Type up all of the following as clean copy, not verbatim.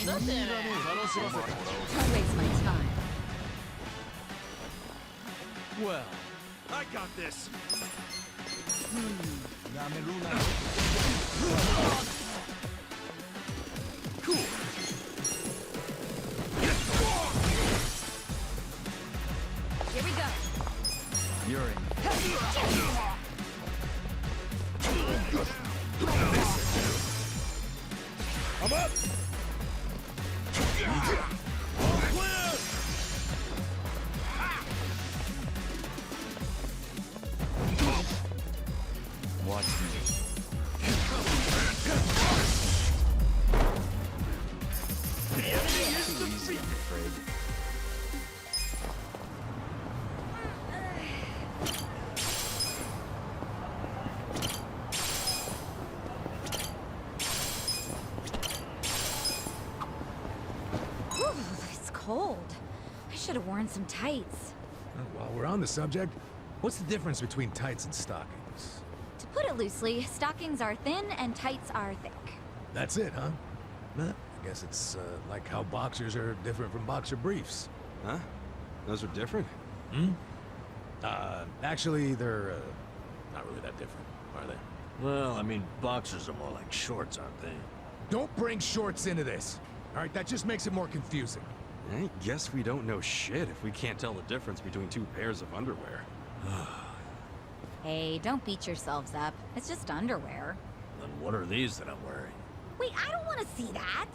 Don't waste my time. Well, I got this. Cool. Here we go. You're in. I'm up! All clear! Watch me. The enemy is Too easy, I'm afraid. Whew, it's cold. I should have worn some tights. While we're on the subject, what's the difference between tights and stockings? To put it loosely, stockings are thin and tights are thick. That's it, huh? I guess it's like how boxers are different from boxer briefs. Huh? Those are different? Actually, they're not really that different, are they? Well, I mean, boxers are more like shorts, aren't they? Don't bring shorts into this. All right, that just makes it more confusing. I guess we don't know shit if we can't tell the difference between two pairs of underwear. Hey, don't beat yourselves up. It's just underwear. Then what are these that I'm wearing? Wait, I don't want to see that.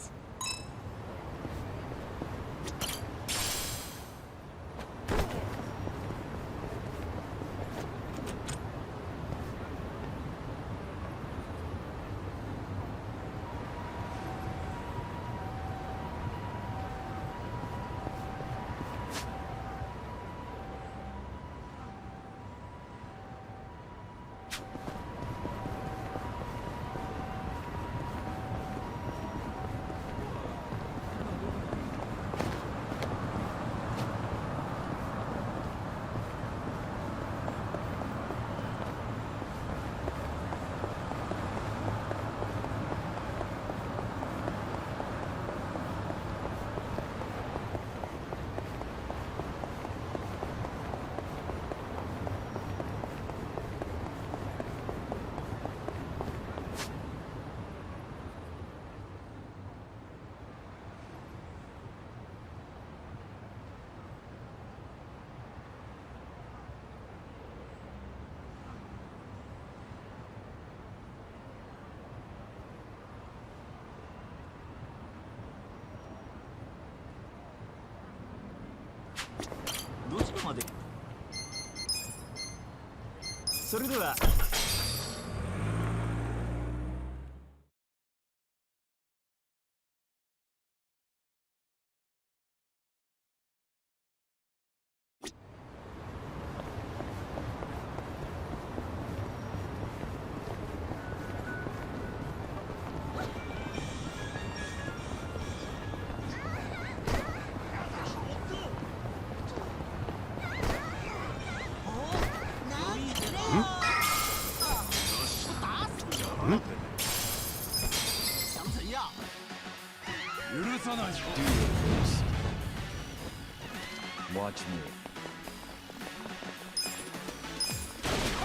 Watch me.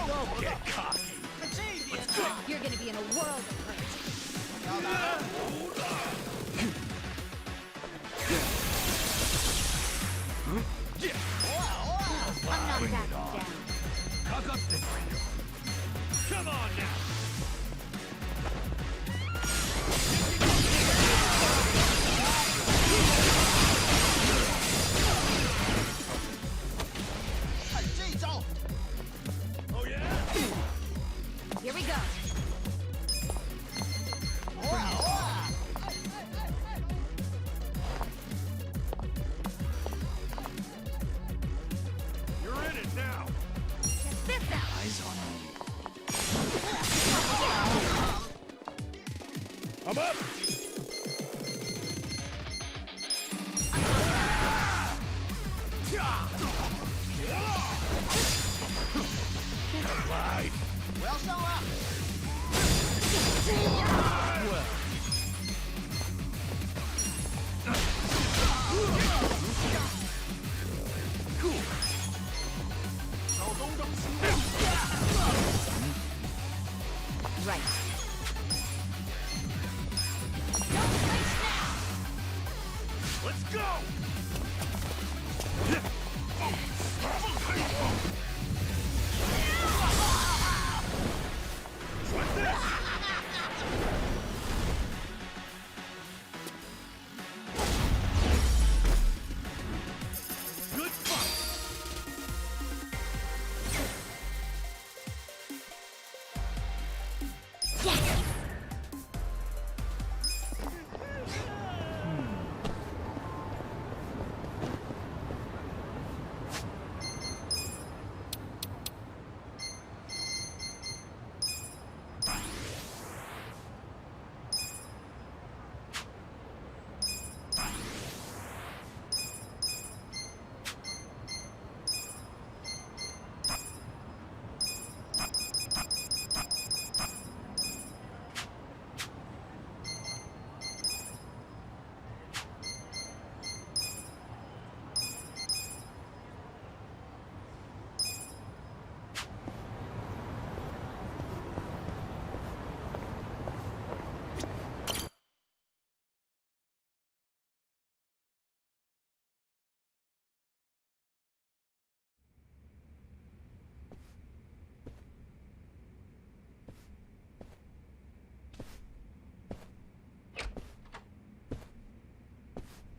Don't get cocky. You're gonna be in a world of hurt. I'm not backing down. Come on now. Oh yeah? Here we go. You're in it now. Check this out. Eyes on me. I'm up. Lied.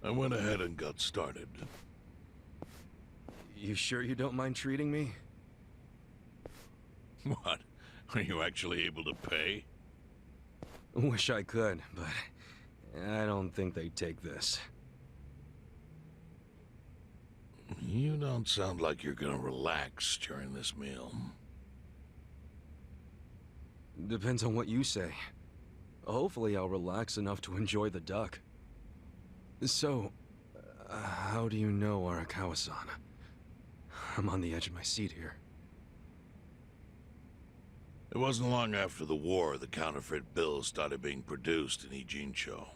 I went ahead and got started. You sure you don't mind treating me? What? Are you actually able to pay? Wish I could, but I don't think they'd take this. You don't sound like you're gonna relax during this meal. Depends on what you say. Hopefully I'll relax enough to enjoy the duck. So, how do you know Arakawa-san? I'm on the edge of my seat here. It wasn't long after the war the counterfeit bills started being produced in Ijincho.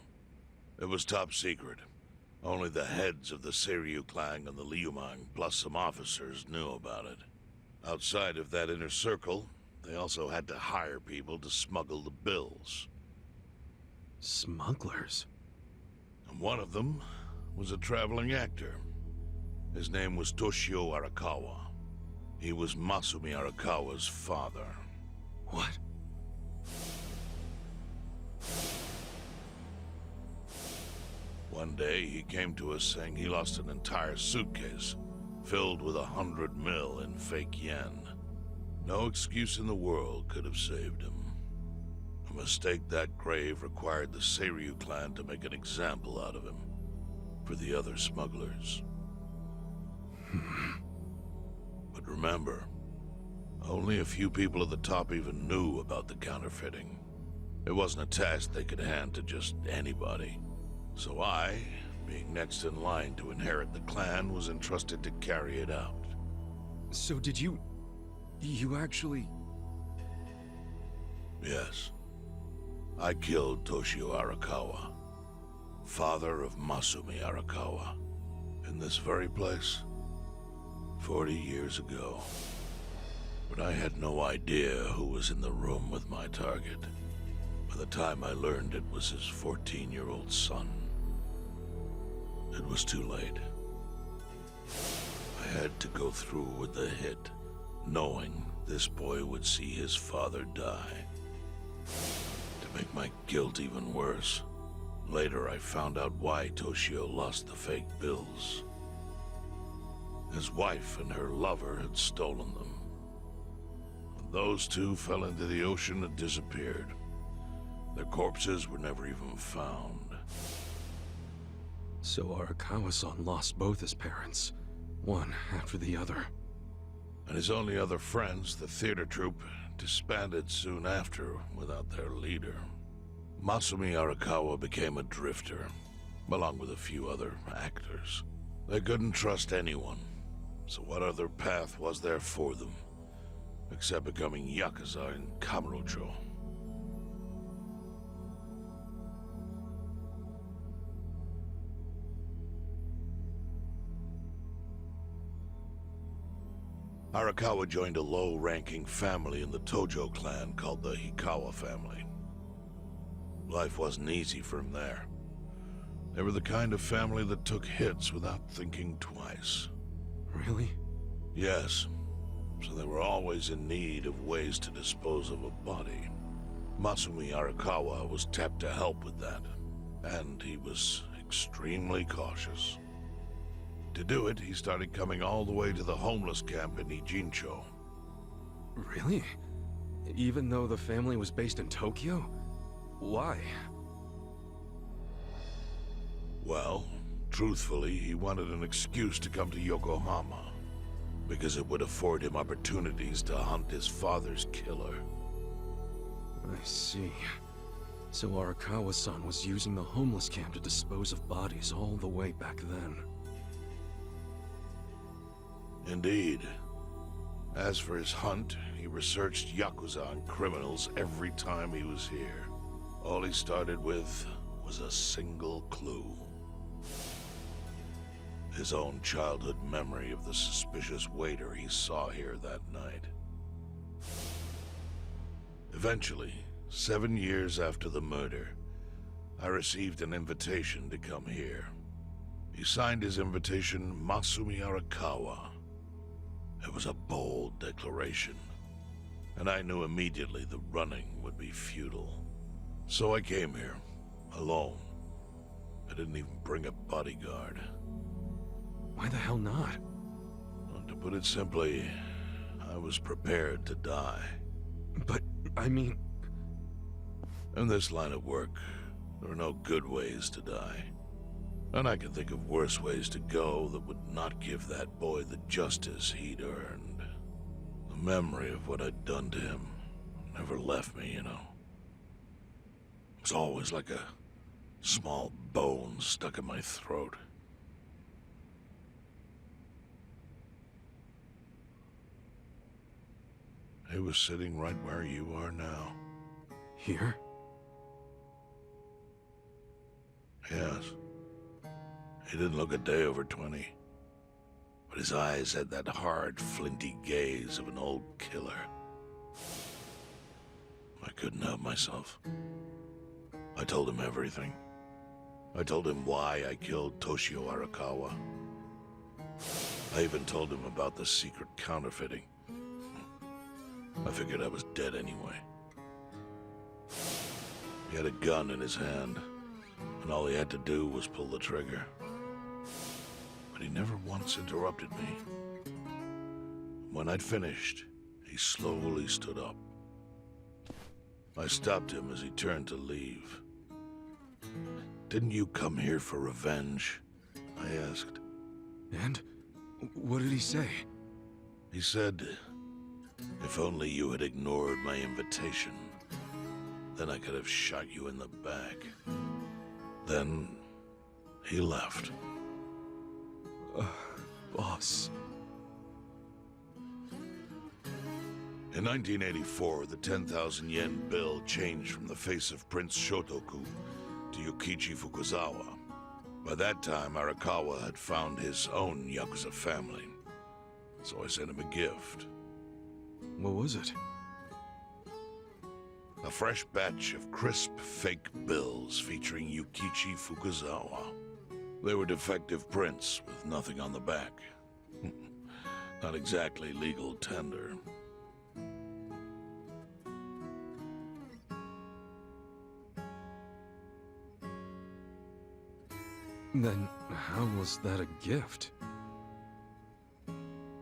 It was top secret. Only the heads of the Seiryu clan and the Liumang, plus some officers, knew about it. Outside of that inner circle, they also had to hire people to smuggle the bills. Smugglers? And one of them was a traveling actor. His name was Toshio Arakawa. He was Masumi Arakawa's father. What? One day, he came to us saying he lost an entire suitcase filled with 100 mil in fake yen. No excuse in the world could have saved him. A mistake that grave required the Seiryu clan to make an example out of him for the other smugglers. But remember, only a few people at the top even knew about the counterfeiting. It wasn't a task they could hand to just anybody. So I, being next in line to inherit the clan, was entrusted to carry it out. So did you actually... Yes. I killed Toshio Arakawa, father of Masumi Arakawa, in this very place, 40 years ago. But I had no idea who was in the room with my target. By the time I learned it was his 14-year-old son, it was too late. I had to go through with the hit, knowing this boy would see his father die. To make my guilt even worse, later I found out why Toshio lost the fake bills. His wife and her lover had stolen them. Those two fell into the ocean and disappeared. Their corpses were never even found. So Arakawa-san lost both his parents, one after the other. And his only other friends, the theater troupe, disbanded soon after without their leader. Masumi Arakawa became a drifter, along with a few other actors. They couldn't trust anyone, so what other path was there for them, except becoming Yakuza in Kamurocho? Arakawa joined a low-ranking family in the Tojo clan called the Hikawa family. Life wasn't easy for him there. They were the kind of family that took hits without thinking twice. Really? Yes. So they were always in need of ways to dispose of a body. Masumi Arakawa was tapped to help with that, and he was extremely cautious. To do it, he started coming all the way to the homeless camp in Ijincho. Really? Even though the family was based in Tokyo? Why? Well, truthfully, he wanted an excuse to come to Yokohama, because it would afford him opportunities to hunt his father's killer. I see. So Arakawa-san was using the homeless camp to dispose of bodies all the way back then. Indeed. As for his hunt, he researched Yakuza and criminals every time he was here. All he started with was a single clue. His own childhood memory of the suspicious waiter he saw here that night. Eventually, 7 years after the murder, I received an invitation to come here. He signed his invitation Masumi Arakawa. It was a bold declaration, and I knew immediately the running would be futile. So I came here, alone. I didn't even bring a bodyguard. Why the hell not? Well, to put it simply, I was prepared to die. But, I mean... In this line of work, there are no good ways to die. And I can think of worse ways to go that would not give that boy the justice he'd earned. The memory of what I'd done to him never left me, you know. It was always like a small bone stuck in my throat. He was sitting right where you are now. Here? Yes. He didn't look a day over 20. But his eyes had that hard, flinty gaze of an old killer. I couldn't help myself. I told him everything. I told him why I killed Toshio Arakawa. I even told him about the secret counterfeiting. I figured I was dead anyway. He had a gun in his hand, and all he had to do was pull the trigger. But he never once interrupted me. When I'd finished, he slowly stood up. I stopped him as he turned to leave. "Didn't you come here for revenge?" I asked. And? What did he say? He said, "If only you had ignored my invitation, then I could have shot you in the back." Then he left. Boss. In 1984, the 10,000 yen bill changed from the face of Prince Shotoku to Yukichi Fukuzawa. By that time, Arakawa had found his own Yakuza family. So I sent him a gift. What was it? A fresh batch of crisp, fake bills featuring Yukichi Fukuzawa. They were defective prints with nothing on the back. Not exactly legal tender. Then, how was that a gift?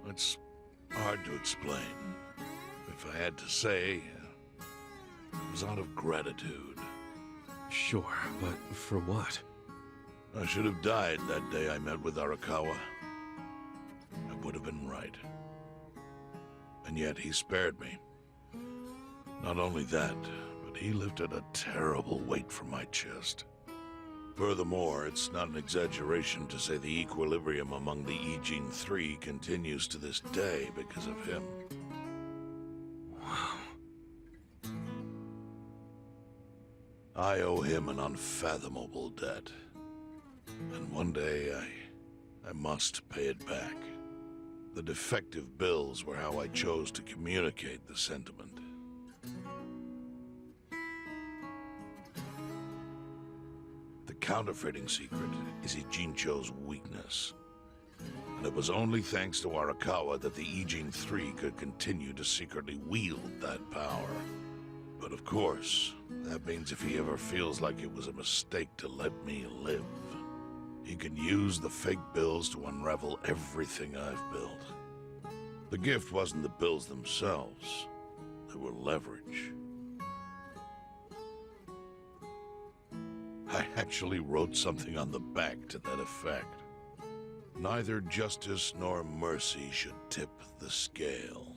It's hard to explain. If I had to say, it was out of gratitude. Sure, but for what? I should have died that day I met with Arakawa. I would have been right. And yet he spared me. Not only that, but he lifted a terrible weight from my chest. Furthermore, it's not an exaggeration to say the equilibrium among the Ijin Three continues to this day because of him. Wow. I owe him an unfathomable debt. And one day, I must pay it back. The defective bills were how I chose to communicate the sentiment. The counterfeiting secret is Ijincho's weakness. And it was only thanks to Arakawa that the Ijin Three could continue to secretly wield that power. But of course, that means if he ever feels like it was a mistake to let me live, he can use the fake bills to unravel everything I've built. The gift wasn't the bills themselves. They were leverage. I actually wrote something on the back to that effect. Neither justice nor mercy should tip the scale.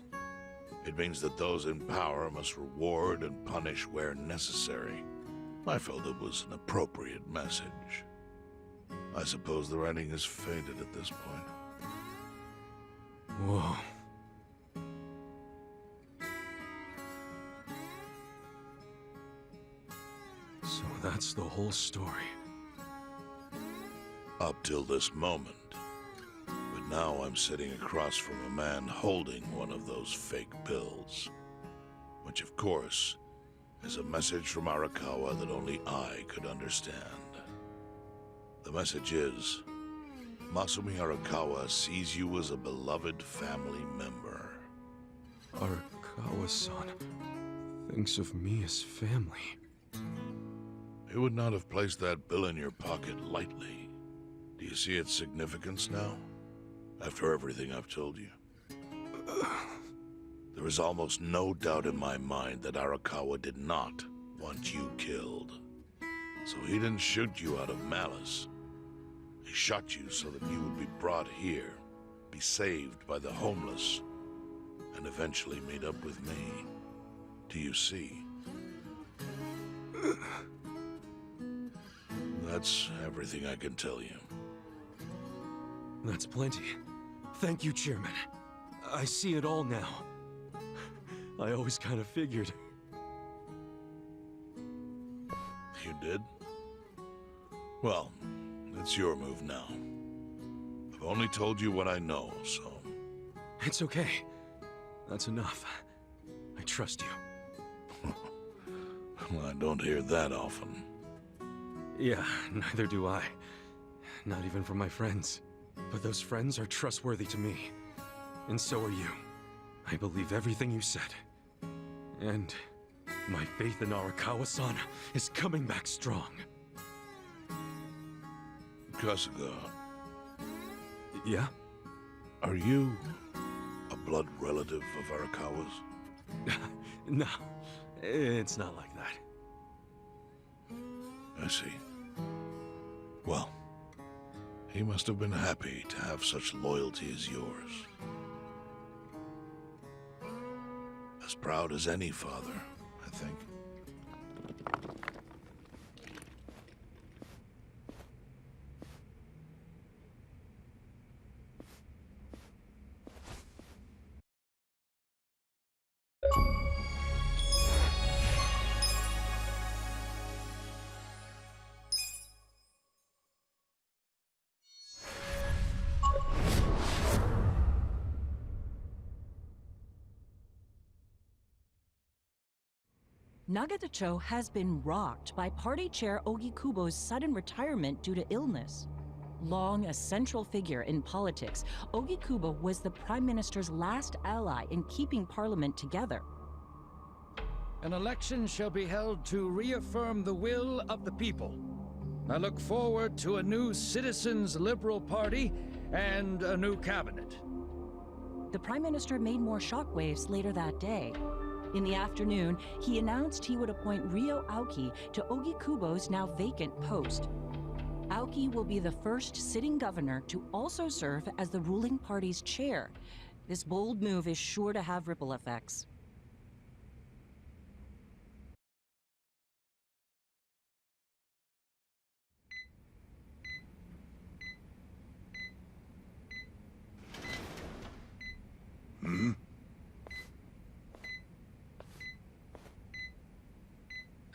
It means that those in power must reward and punish where necessary. I felt it was an appropriate message. I suppose the writing is faded at this point. Whoa. So that's the whole story. Up till this moment. But now I'm sitting across from a man holding one of those fake bills. Which, of course, is a message from Arakawa that only I could understand. The message is, Masumi Arakawa sees you as a beloved family member. Arakawa-san thinks of me as family. You would not have placed that bill in your pocket lightly. Do you see its significance now? After everything I've told you? There is almost no doubt in my mind that Arakawa did not want you killed. So he didn't shoot you out of malice. He shot you so that you would be brought here, be saved by the homeless, and eventually meet up with me. Do you see? That's everything I can tell you. That's plenty. Thank you, Chairman. I see it all now. I always kind of figured. You did? Well, it's your move now. I've only told you what I know, so... It's okay. That's enough. I trust you. Well, I don't hear that often. Yeah, neither do I. Not even from my friends. But those friends are trustworthy to me. And so are you. I believe everything you said. And my faith in Arakawa-san is coming back strong. Kasuga, Yeah? are you a blood relative of Arakawa's? No, it's not like that. I see. Well, he must have been happy to have such loyalty as yours. As proud as any father, I think. Nagatacho has been rocked by Party Chair Ogikubo's sudden retirement due to illness. Long a central figure in politics, Ogikubo was the Prime Minister's last ally in keeping Parliament together. An election shall be held to reaffirm the will of the people. I look forward to a new Citizens' Liberal Party and a new cabinet. The Prime Minister made more shockwaves later that day. In the afternoon, he announced he would appoint Ryo Aoki to Ogikubo's now vacant post. Aoki will be the first sitting governor to also serve as the ruling party's chair. This bold move is sure to have ripple effects.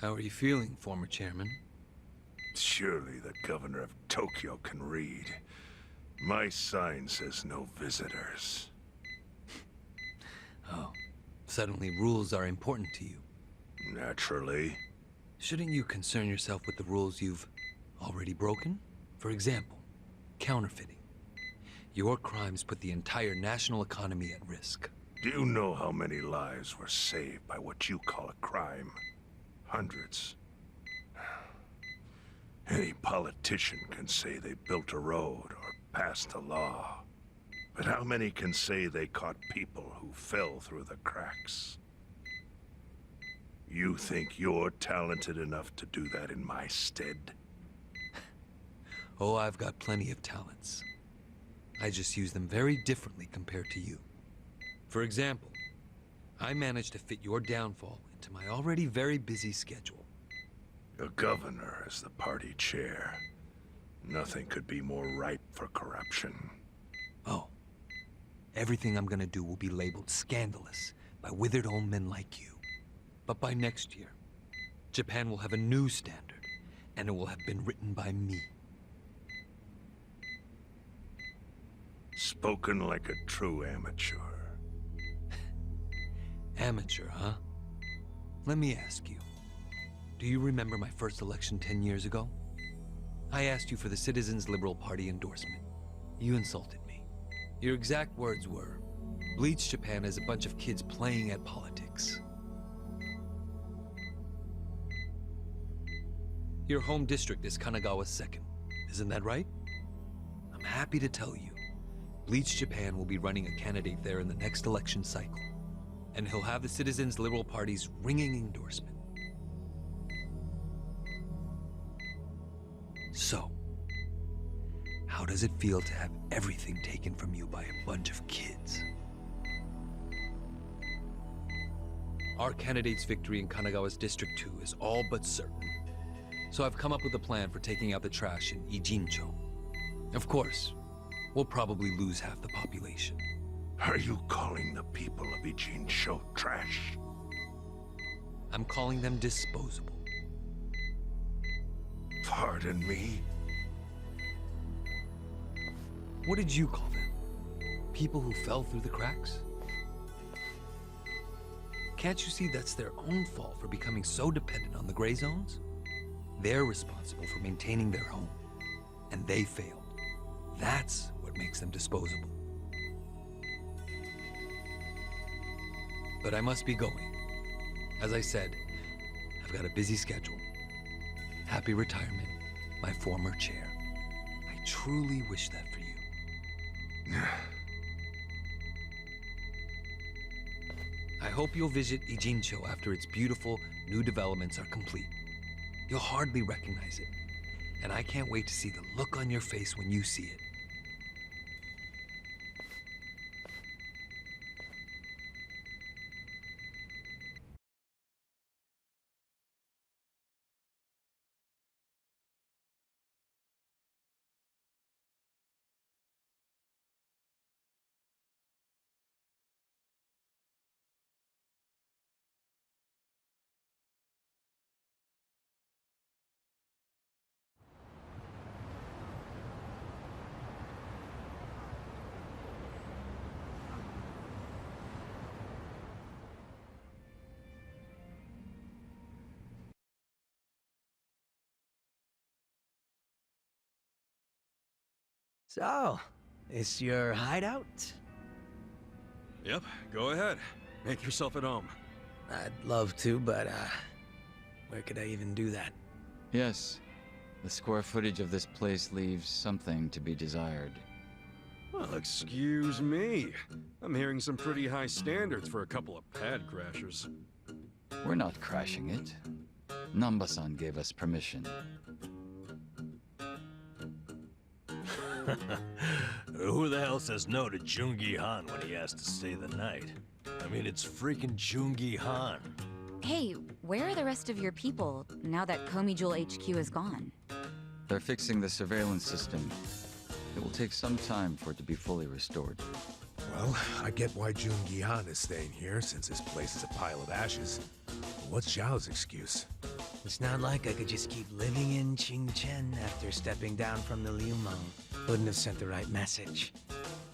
How are you feeling, former chairman? Surely the governor of Tokyo can read. My sign says no visitors. Oh, suddenly rules are important to you. Naturally. Shouldn't you concern yourself with the rules you've already broken? For example, counterfeiting. Your crimes put the entire national economy at risk. Do you know how many lives were saved by what you call a crime? Hundreds. Any politician can say they built a road or passed a law. But how many can say they caught people who fell through the cracks? You think you're talented enough to do that in my stead? Oh, I've got plenty of talents. I just use them very differently compared to you. For example, I managed to fit your downfall into my already very busy schedule. A governor as the party chair. Nothing could be more ripe for corruption. Oh, everything I'm gonna do will be labeled scandalous by withered old men like you. But by next year, Japan will have a new standard, and it will have been written by me. Spoken like a true amateur. Amateur, huh? Let me ask you. Do you remember my first election 10 years ago? I asked you for the Citizens' Liberal Party endorsement. You insulted me. Your exact words were, "Bleach Japan as a bunch of kids playing at politics." Your home district is Kanagawa's second. Isn't that right? I'm happy to tell you, Bleach Japan will be running a candidate there in the next election cycle. And he'll have the Citizens Liberal Party's ringing endorsement. So, how does it feel to have everything taken from you by a bunch of kids? Our candidate's victory in Kanagawa's District 2 is all but certain. So I've come up with a plan for taking out the trash in Ijincho. Of course, we'll probably lose half the population. Are you calling the people of Ijincho trash? I'm calling them disposable. Pardon me? What did you call them? People who fell through the cracks? Can't you see that's their own fault for becoming so dependent on the gray zones? They're responsible for maintaining their home, and they failed. That's what makes them disposable. But I must be going. As I said, I've got a busy schedule. Happy retirement, my former chair. I truly wish that for you. I hope you'll visit Ijincho after its beautiful new developments are complete. You'll hardly recognize it, and I can't wait to see the look on your face when you see it. So, this your hideout? Yep, go ahead. Make yourself at home. I'd love to, but, where could I even do that? Yes. The square footage of this place leaves something to be desired. Well, excuse me. I'm hearing some pretty high standards for a couple of pad crashers. We're not crashing it. Namba-san gave us permission. Who the hell says no to Jungi Han when he has to stay the night? I mean, it's freaking Jungi Han. Hey, where are the rest of your people now that Komijul HQ is gone? They're fixing the surveillance system. It will take some time for it to be fully restored. Well, I get why Jungi Han is staying here, since this place is a pile of ashes. But what's Zhao's excuse? It's not like I could just keep living in Qingchen after stepping down from the Liumeng. Wouldn't have sent the right message.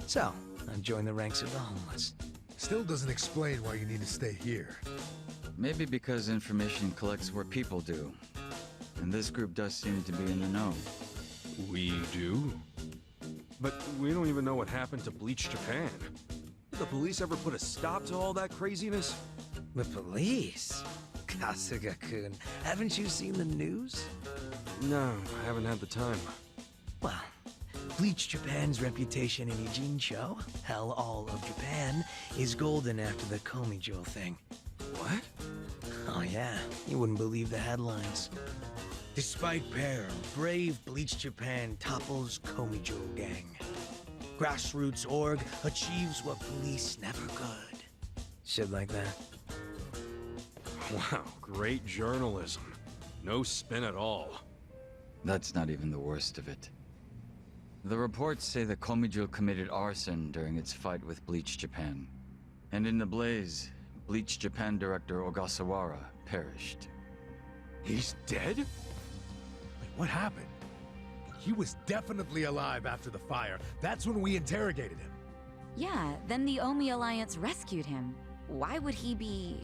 So, I joined the ranks of the homeless. Still doesn't explain why you need to stay here. Maybe because information collects where people do. And this group does seem to be in the know. We do? But we don't even know what happened to Bleach Japan. Did the police ever put a stop to all that craziness? The police? Kasuga-kun, haven't you seen the news? No, I haven't had the time. Well, Bleach Japan's reputation in Ijincho, hell, all of Japan, is golden after the Komijul thing. What? Oh yeah, you wouldn't believe the headlines. Despite peril, brave Bleach Japan topples Komijul gang. Grassroots org achieves what police never could. Shit like that. Wow, great journalism. No spin at all. That's not even the worst of it. The reports say that Komijul committed arson during its fight with Bleach Japan. And in the blaze, Bleach Japan director Ogasawara perished. He's dead? Wait, what happened? He was definitely alive after the fire. That's when we interrogated him. Yeah, then the Omi Alliance rescued him. Why would he be...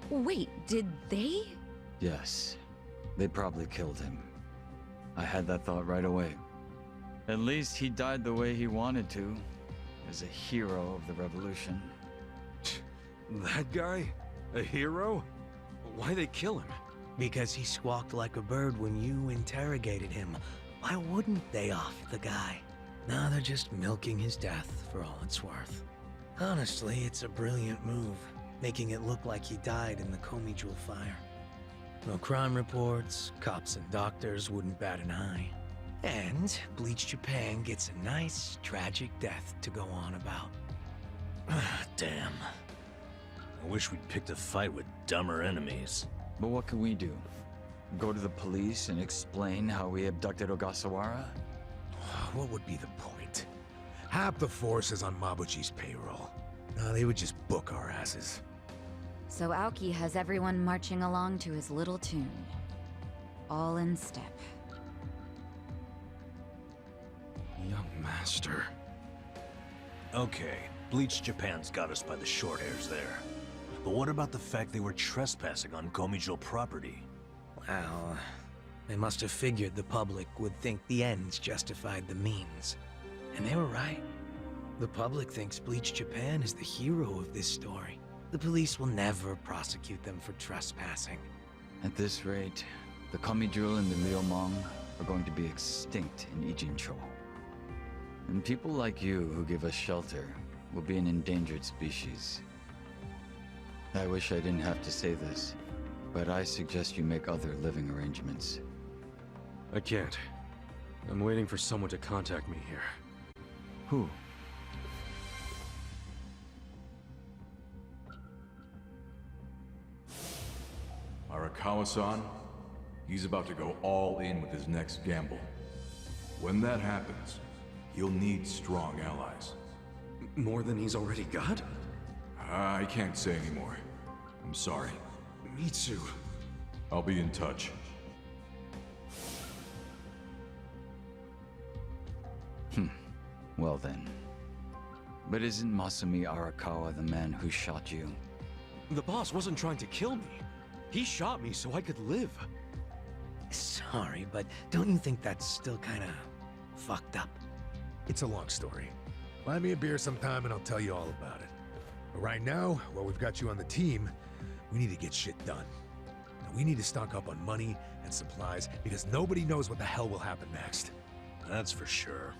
Wait, did they? Yes, they probably killed him. I had that thought right away. At least he died the way he wanted to, as a hero of the revolution. That guy? A hero? Why they kill him? Because he squawked like a bird when you interrogated him. Why wouldn't they off the guy? No, they're just milking his death for all it's worth. Honestly, it's a brilliant move, making it look like he died in the Comey Jewel fire. No crime reports, cops and doctors wouldn't bat an eye. And Bleach Japan gets a nice, tragic death to go on about. Damn. I wish we'd picked a fight with dumber enemies. But what can we do? Go to the police and explain how we abducted Ogasawara? What would be the point? Half the force is on Mabuchi's payroll. No, they would just book our asses. So Aoki has everyone marching along to his little tune. All in step. Young master. Okay, Bleach Japan's got us by the short hairs there. But what about the fact they were trespassing on Komijul property? Well, they must have figured the public would think the ends justified the means. And they were right. The public thinks Bleach Japan is the hero of this story. The police will never prosecute them for trespassing. At this rate, the Komijul and the Ryomong are going to be extinct in Ijincho. And people like you who give us shelter will be an endangered species. I wish I didn't have to say this, but I suggest you make other living arrangements. I can't. I'm waiting for someone to contact me here. Who? Arakawa-san, he's about to go all in with his next gamble. When that happens, he'll need strong allies. More than he's already got? I can't say anymore. I'm sorry. Mitsu. I'll be in touch. Well then. But isn't Masumi Arakawa the man who shot you? The boss wasn't trying to kill me. He shot me so I could live. Sorry, but don't you think that's still kinda fucked up? It's a long story. Buy me a beer sometime and I'll tell you all about it. But right now, while we've got you on the team, we need to get shit done. And we need to stock up on money and supplies because nobody knows what the hell will happen next. That's for sure.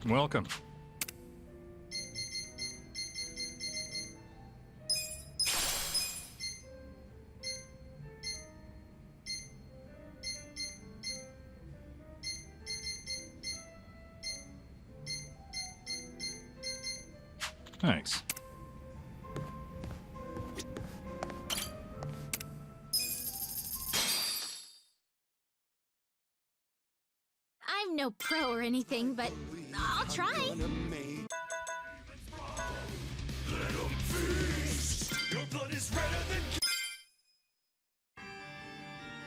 Welcome. Thanks. I'm no pro or anything, but I'll try.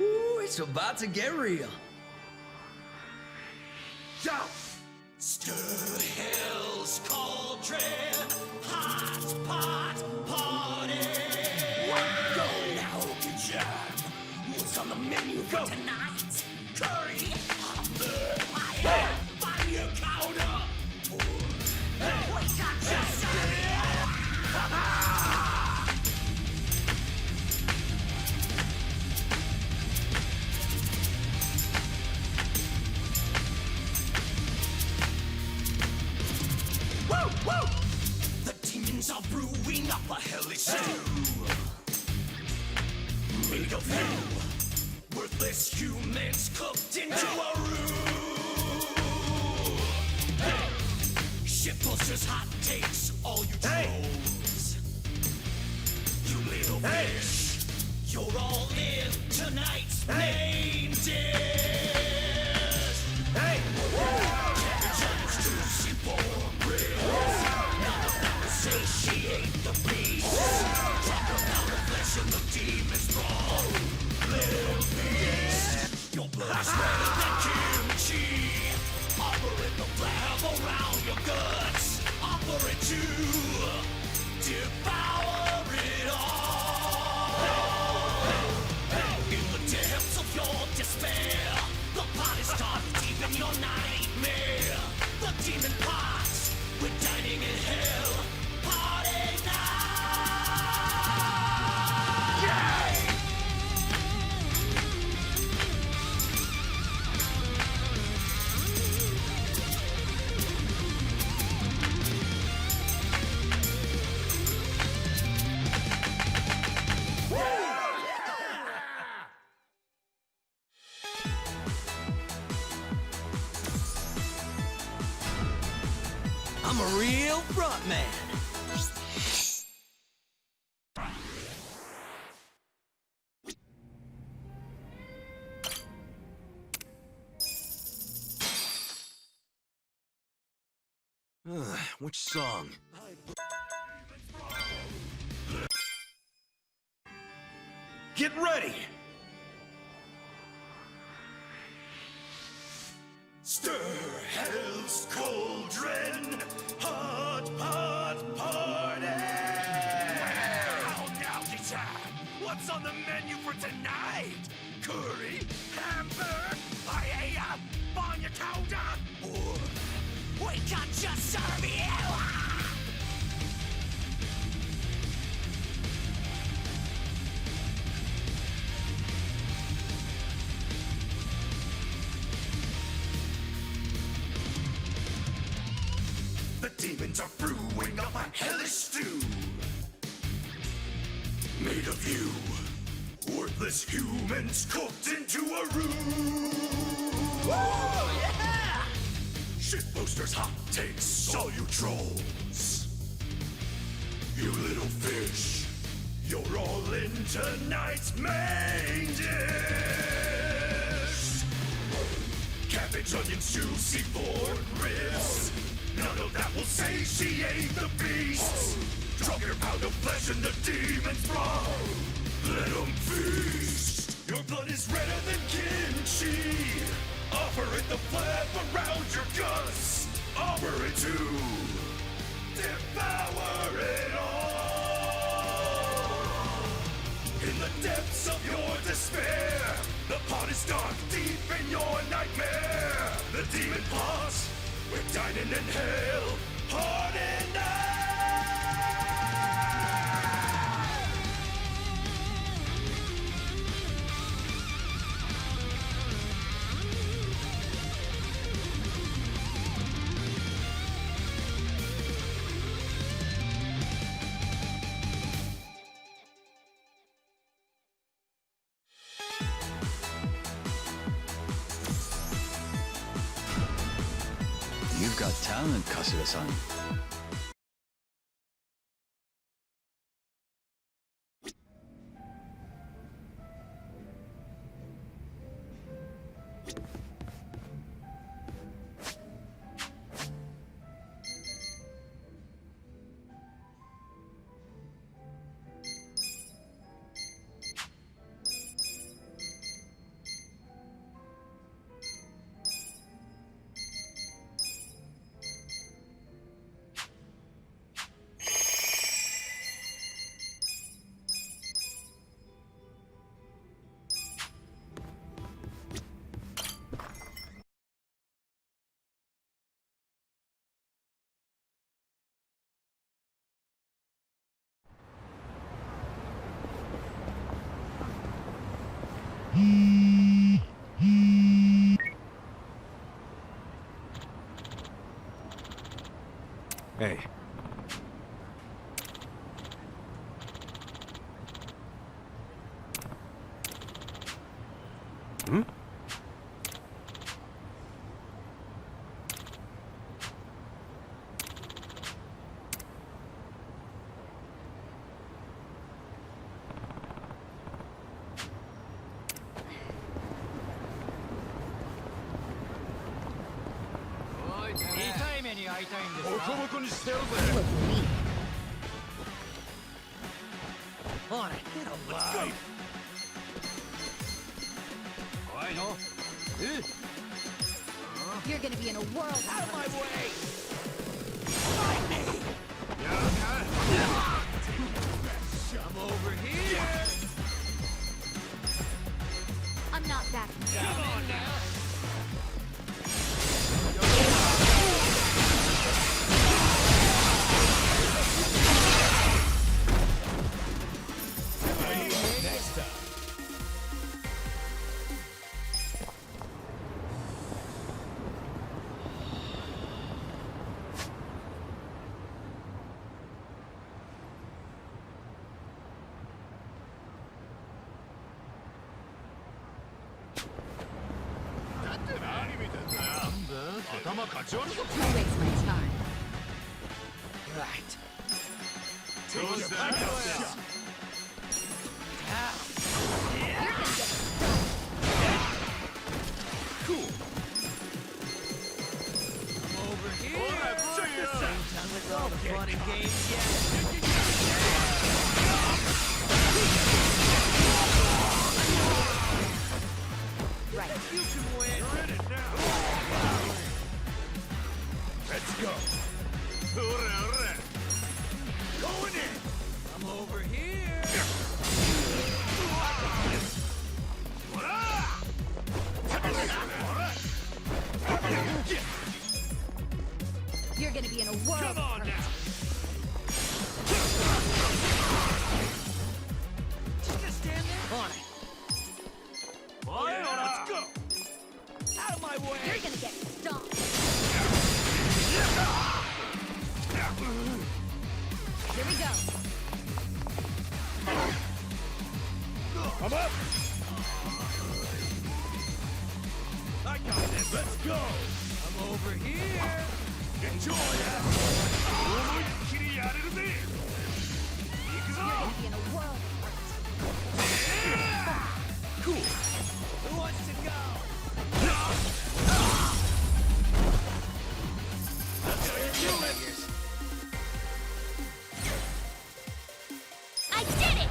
Ooh, it's about to get real. Down! Stir hell's cauldron, hot pot party! Go now, good job. What's on the menu for tonight? Curry, fire, fire counter! We got just the demons are brewing up a hellish stew. Made of you, worthless humans cooked into a roux. Shitposters, hot takes, all you trolls. You little fish, you're all in tonight's main dish. Cabbage onions, juicy pork ribs. None of them will satiate the beast. Talk about the flesh and the demon's brawl. Little beast, your blood is redder than kimchi. Offer it the flab around your guts. Offer it to devour it all. In the depths of your despair, the pot is dark deep in your nightmare. The demon pot, we're dining in hell. Party night! Yeah! I'm a real front man. Which song? Get ready! Stir hell's cauldron, hot pot party! Now it's time. What's on the menu for tonight? Curry, hamburger, paella, banya cauda, or we can just serve you! The demons are brewing up a hellish stew. Made of you, worthless humans cooked into a roux. Oh, yeah! Shitposters, hot takes, all you trolls. You little fish, you're all in tonight's main dish. Cabbage, onions, juicy pork ribs. None of that will satiate the beast. Drop your pound of flesh in the demon's brawl. Let them feast. Your blood is redder than kimchi. Offer it the flap around your guts. Offer it to devour it all. In the depths of your despair, the pot is dark deep in your nightmare. The demon pot, we're dining in hell. Party night! got talent, Kasuga-san. Hey. Hmm? On it. Let's go. You're gonna be in a world Out of my way. Come over here. I'm not backing down. Come on now. Next time. Don't waste my time. Right. Goes down. You're gonna get Cool. Come over here. Check this out. Done with all the fun and games yet? right. You can win. You're in it now. Let's go. Going in. Come over here. You're gonna be in a world. Come on now. Just stand there. On it. Let's go. Out of my way. You're gonna get stomped. Here we go. I'm up. I got this. Let's go. I'm over here. Enjoy it. You're gonna be in a world. Cool. Who wants to go? That's how you do it. I did it!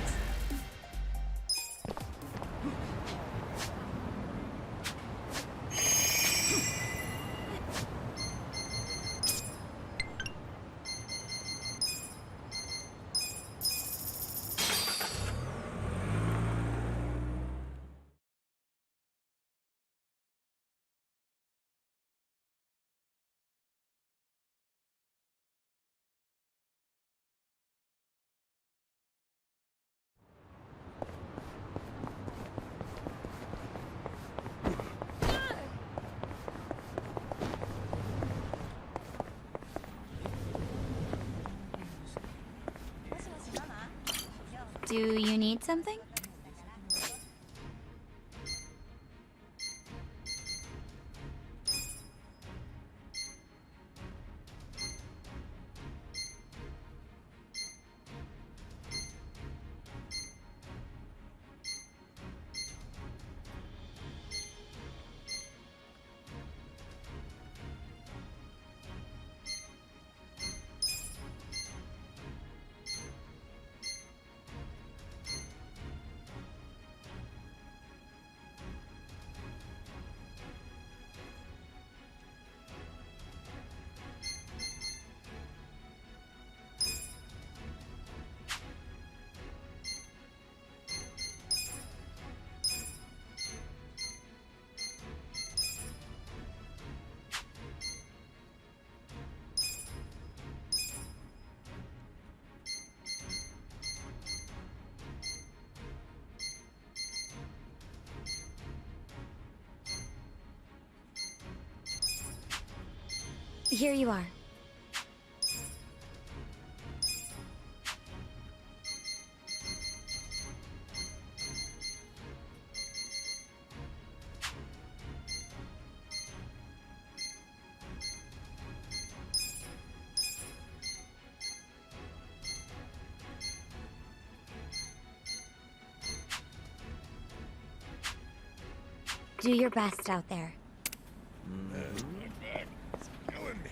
Do you need something? Here you are. Do your best out there. It's killing me.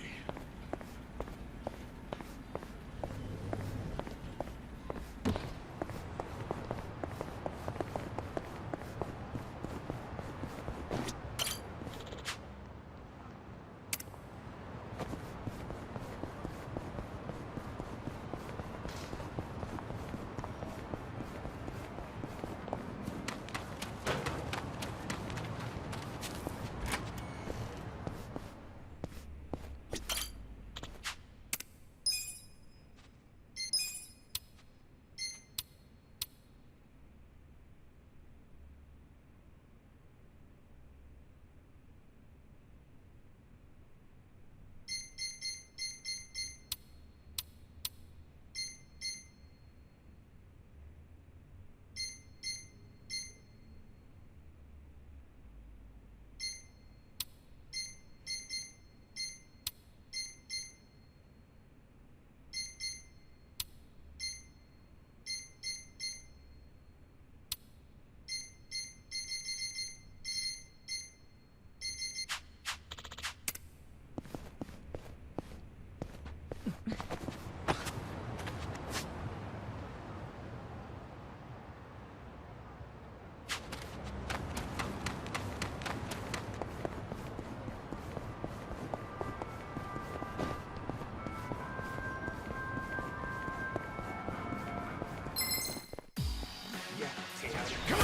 Come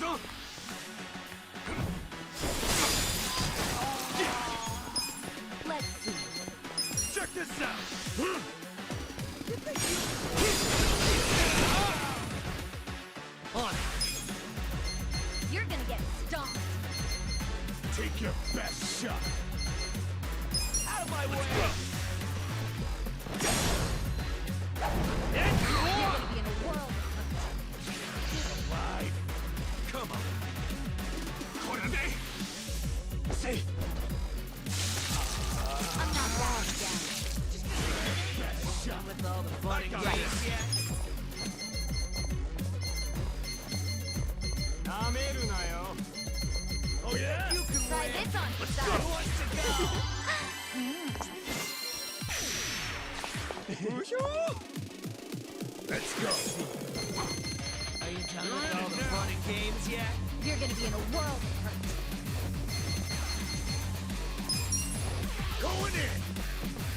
on! Yakuza! Let's see. Check this out! On. You're gonna get stomped. Take your best shot! Out of my way. You're gonna be in a world of Alive! Come on! Korame! Say! I'm not backing down. Best shot! With all the fun and games yet. Oh yeah? You can Try win. this on your Who side. wants to go? Let's go! Are you done with all the fun and games yet? You're gonna be in a world of hurt. Going in!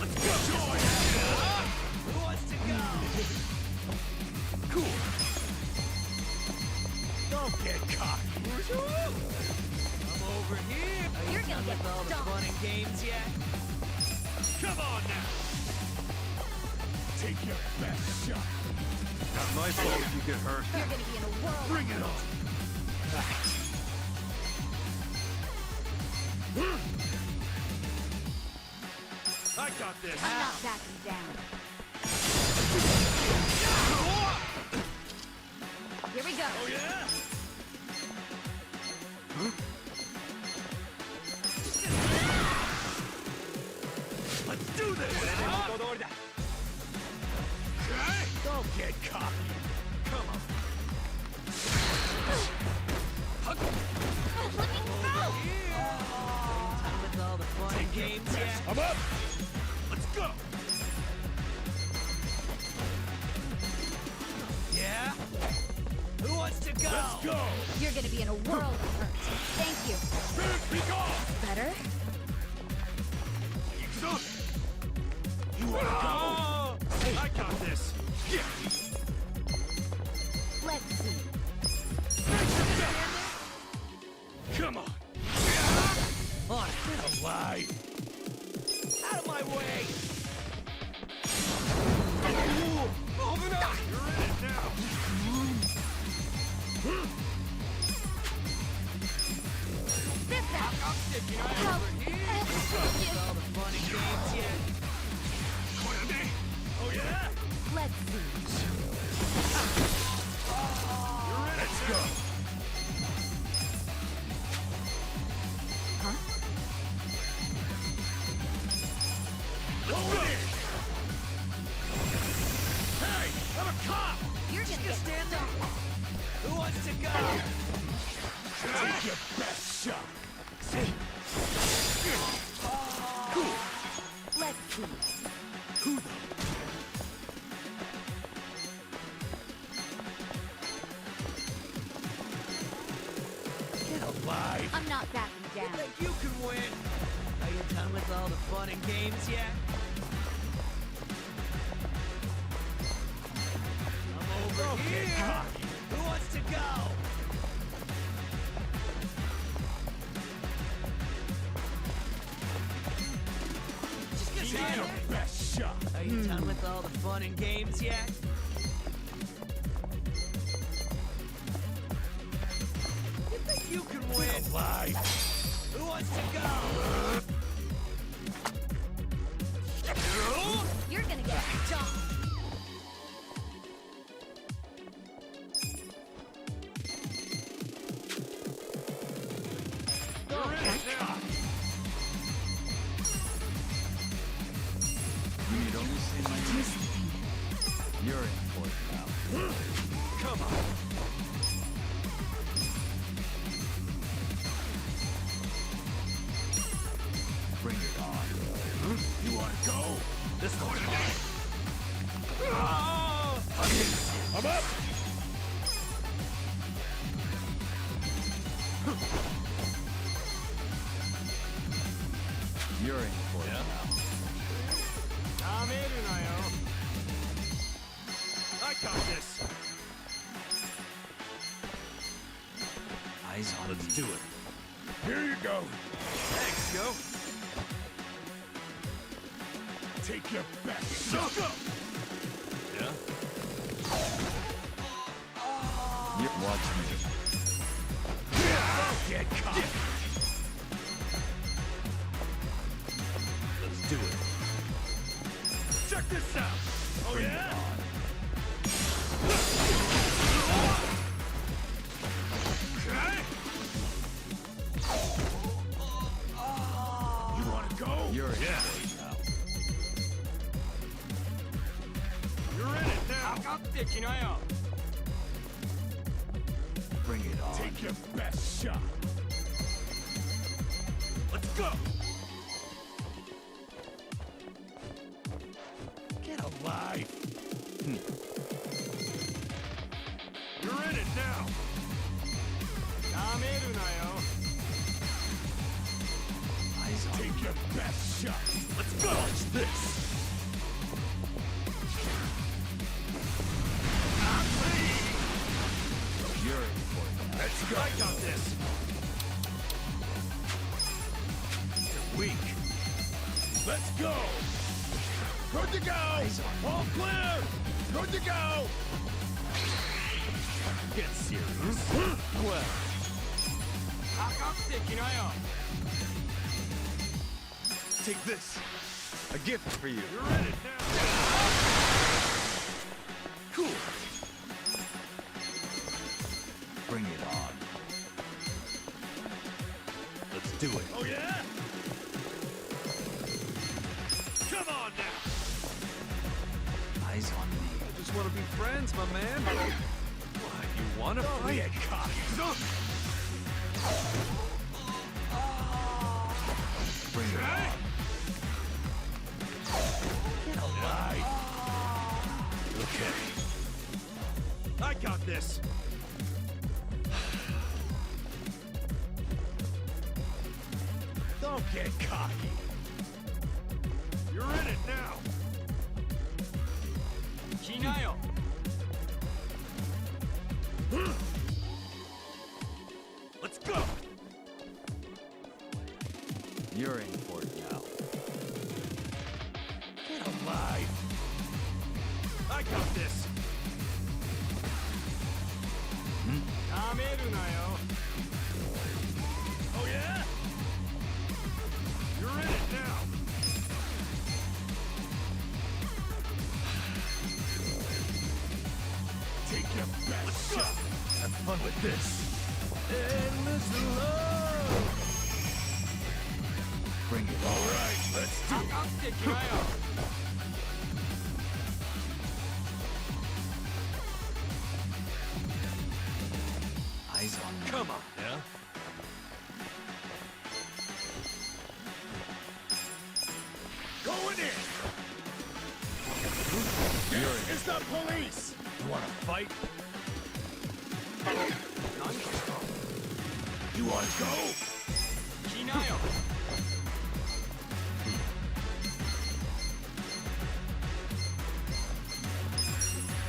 Let's go! Join! Who wants to go? Cool! Don't get cocky! I'm over here. Are You're you gonna done get with all the stomped. fun and games yet? Come on now! Take your best shot! Not my fault if you get hurt. You're gonna be in a world Bring it on! I got this! I'm not backing down. Here we go. Oh yeah? Let's do this! Okay? Don't get cocky! Come on! Let me go. Done with all the fun and games yet? I'm up! Let's go! Yeah? Who wants to go? Let's go! You're gonna be in a world of hurt. Thank you. Spirit, be gone! Better? You wanna go? I got this! Yeah. Let's see. Come on! On it. Alive! Out of my way. You're in it now! to go? Take your best shot. Cool. Let's see. Who the... Get alive. I'm not backing You down. think you can win? Are you done with all the fun and games yet? I'm over here. Who wants to go? Just get Take your best shot. Are you done with all the fun and games yet? You think you can win? Alive. Who wants to go? You're gonna get jumped. You'd only say my name. You're in for it now. Come on. Bring it on. You want to go? This one's mine. I'm up. You're in for it now. I got this. Eyes on Let's me. do it. Here you go. Thanks, yo. Take your best shot. Yeah? You watch me. Don't get caught. Let's do it. Check this out. Oh Bring yeah? it on. Okay. You want to go? You're in Yeah. for it now. You're in it now. Bring it on. Take your best shot. Let's go. Get alive. You're in it now. Eyes on me. Take your best shot. Let's go. Watch this. You're in for it now. Let's go. I got this. You're weak. Let's go. Good to go. Eyes on me. All clear. Good to go. Get serious. Well. Take this. A gift for you. You're in it now. Cool. Bring it on. Let's do it. Oh yeah? Come on now. Eyes on me. I just want to be friends, my man. What, you want to Don't be a cock. Bring it on. Get alive. Okay. I got this. Don't get cocky. You're in it now. Let's go. You're in for it now. Get alive. I got this. Oh yeah? You're in it now. Take your best shot. Have fun with this. Endless love. Bring it All right, let's do it. Eyes on me. Come on, yeah? Going in! It's the police! You wanna fight? You wanna go?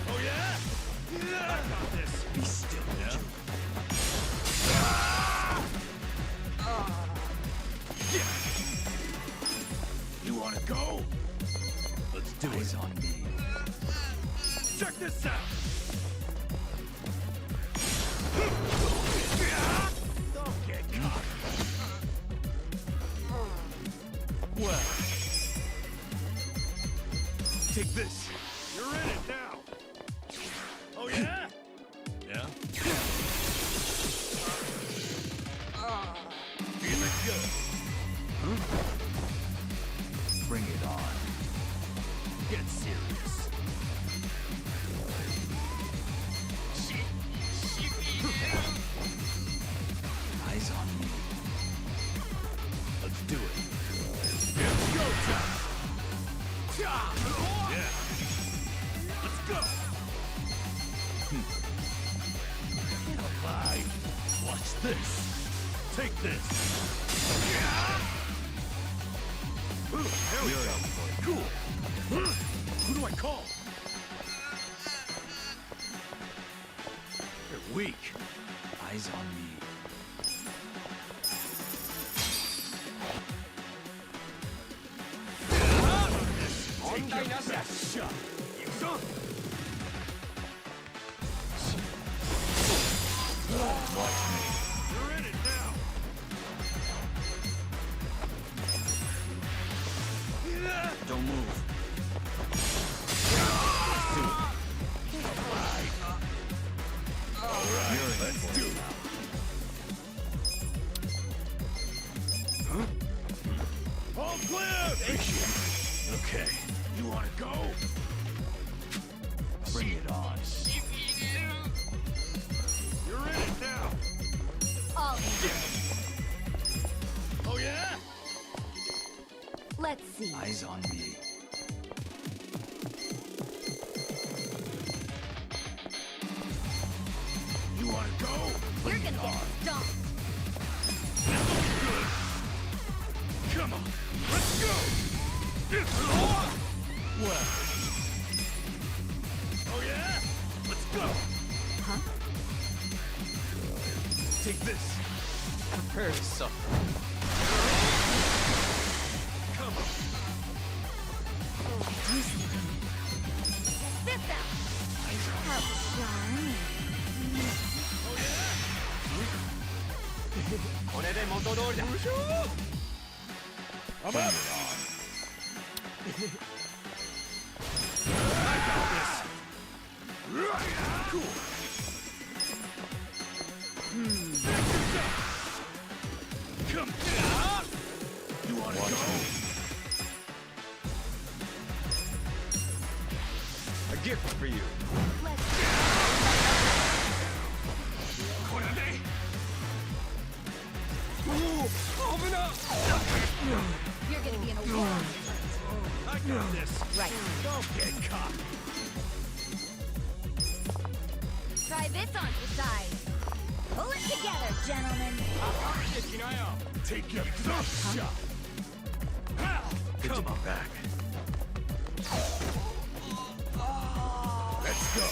Oh yeah? I got this. Be still, yeah? You wanna go? Let's do Eyes it. on me. Check this out! Don't get caught. Well. Take this. You're in it now. Oh yeah? Yeah? Feeling good. Bring it on. Get serious. Eyes on me. Let's do it. It's go time. Yeah. Let's go. Bye. Watch this. Take this. Ooh, there we go. Cool. Who do I call? You're weak. Eyes on me. Take your best shot. Yakuza. Watch me. You're in it now. Don't move. Let's do it. All clear! Okay. You wanna go? Bring it on. You're in it now. All Oh yeah? Let's see. Eyes on me. You wanna go? You're gonna get stomped. Come on, let's go! Well. Oh yeah? Let's go! Huh? Take this. Prepare to suffer. Come on. Do something. Sit down. Eyes on me. How charming. Oh yeah? I'm Bring up! it on. I got this! Cool. Come on! You wanna go? A gift for you. Let's Koname! You're gonna be in a war. I got this! Right. Don't get caught! Try this on the side. Pull it together, gentlemen. Take your best shot! Good to be back. Let's go!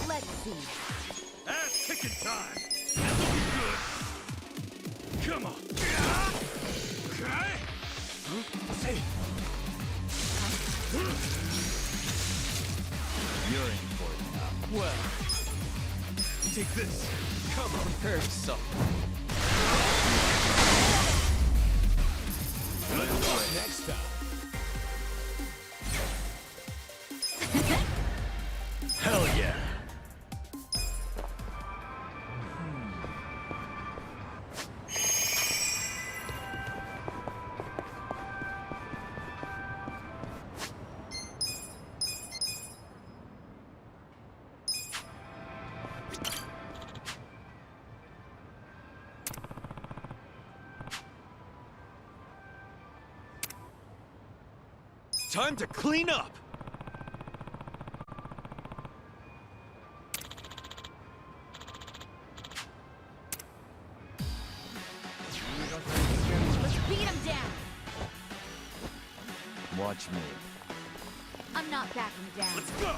Let's see. Ass kicking time! Good! Come on! Okay? Hey. You're in for it now. Well. Take this. Come on! Prepare to suffer. Good luck next time! Hell yeah. time to clean up! Let's beat him down. Watch me. I'm not backing down. Let's go!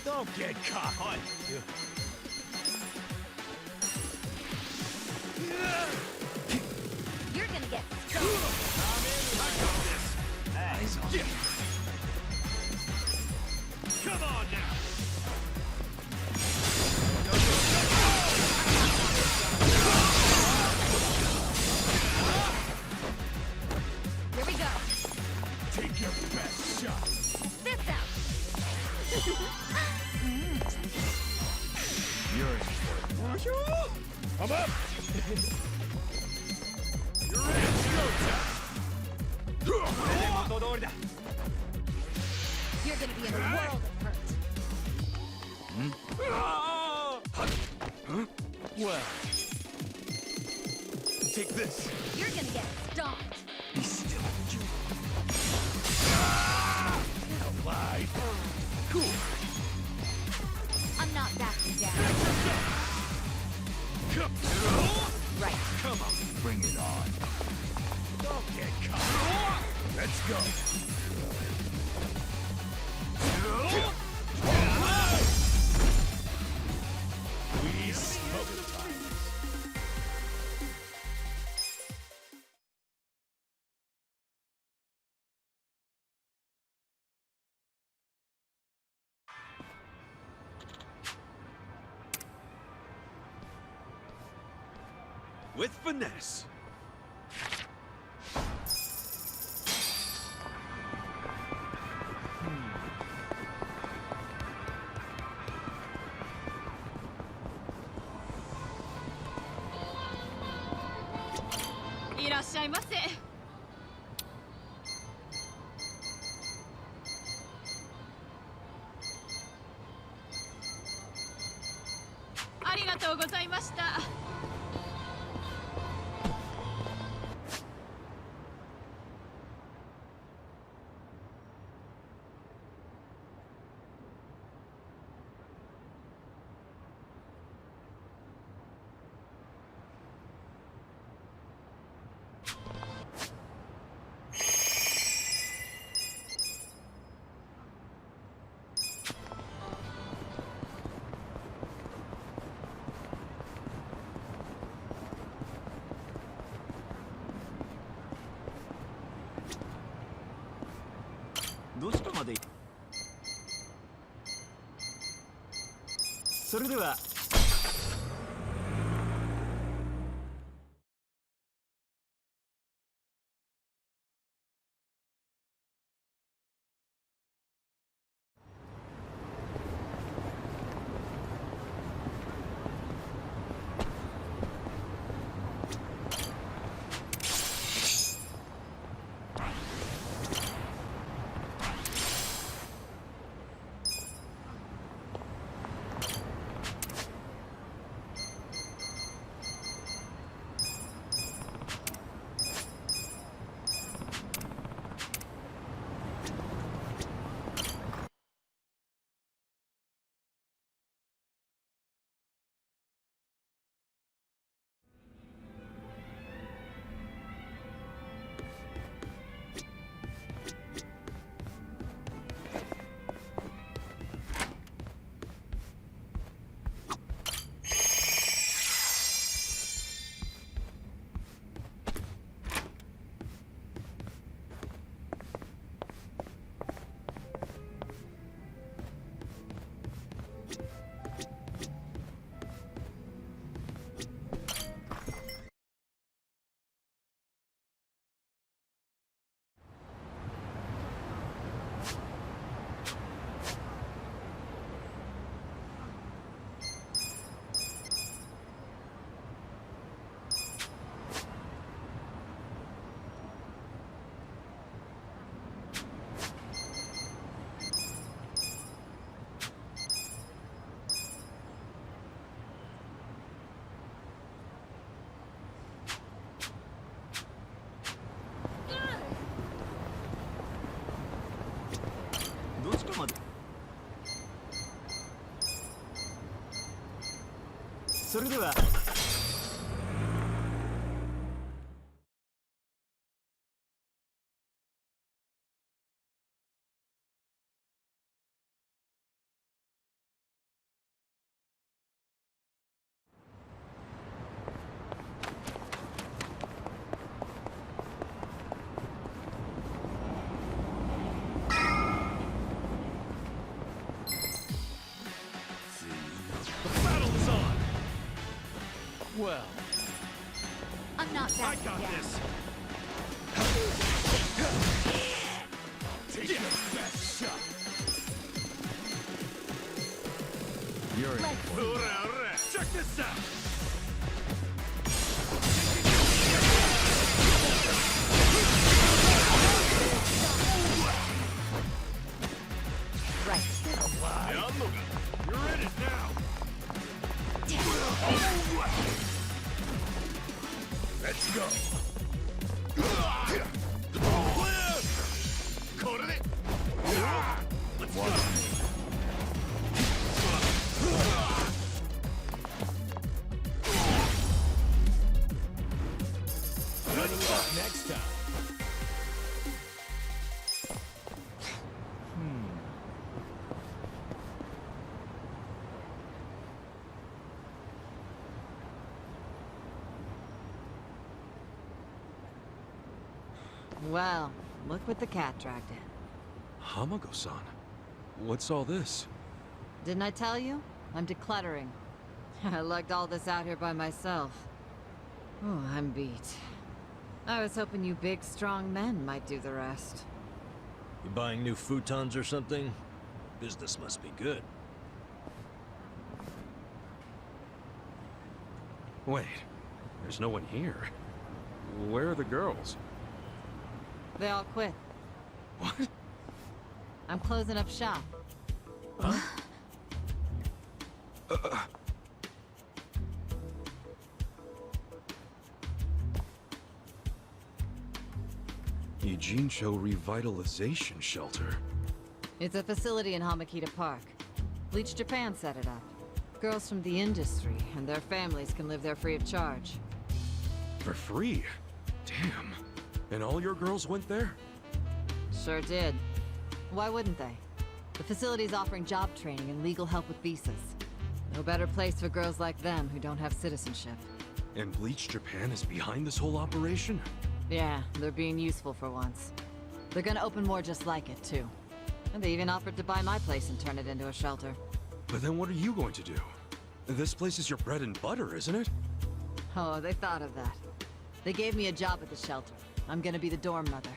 Don't get caught. You're gonna get stuck. Eyes on you. Come on now! Here we go. Take your best shot. This out. You're in for it. I'm up. You're ready. It's go time. You're gonna be in a world of hurt. Well... Take this. You're gonna get stomped. Be still, June. Alive. Cool. I'm not backing down. Right. Come on. Bring it on. Don't get caught. Let's go. We smoke time. With finesse. それでは。Well, I'm not back I got yet. this. Take your best shot. You're in. Check this out. Right. You're in it now. Let's go. Let's go. Good luck next time. Well, look what the cat dragged in. Hamago-san, what's all this? Didn't I tell you? I'm decluttering. I lugged all this out here by myself. Oh, I'm beat. I was hoping you big, strong men might do the rest. You buying new futons or something? Business must be good. Wait, there's no one here. Where are the girls? They all quit. What? I'm closing up shop. Ijincho Revitalization Shelter. It's a facility in Hamakita Park. Bleach Japan set it up. Girls from the industry and their families can live there free of charge. For free? Damn. And all your girls went there? Sure did. Why wouldn't they? The facility's offering job training and legal help with visas. No better place for girls like them who don't have citizenship. And Bleach Japan is behind this whole operation? Yeah, they're being useful for once. They're gonna open more just like it, too. And they even offered to buy my place and turn it into a shelter. But then what are you going to do? This place is your bread and butter, isn't it? Oh, they thought of that. They gave me a job at the shelter. I'm gonna be the dorm mother.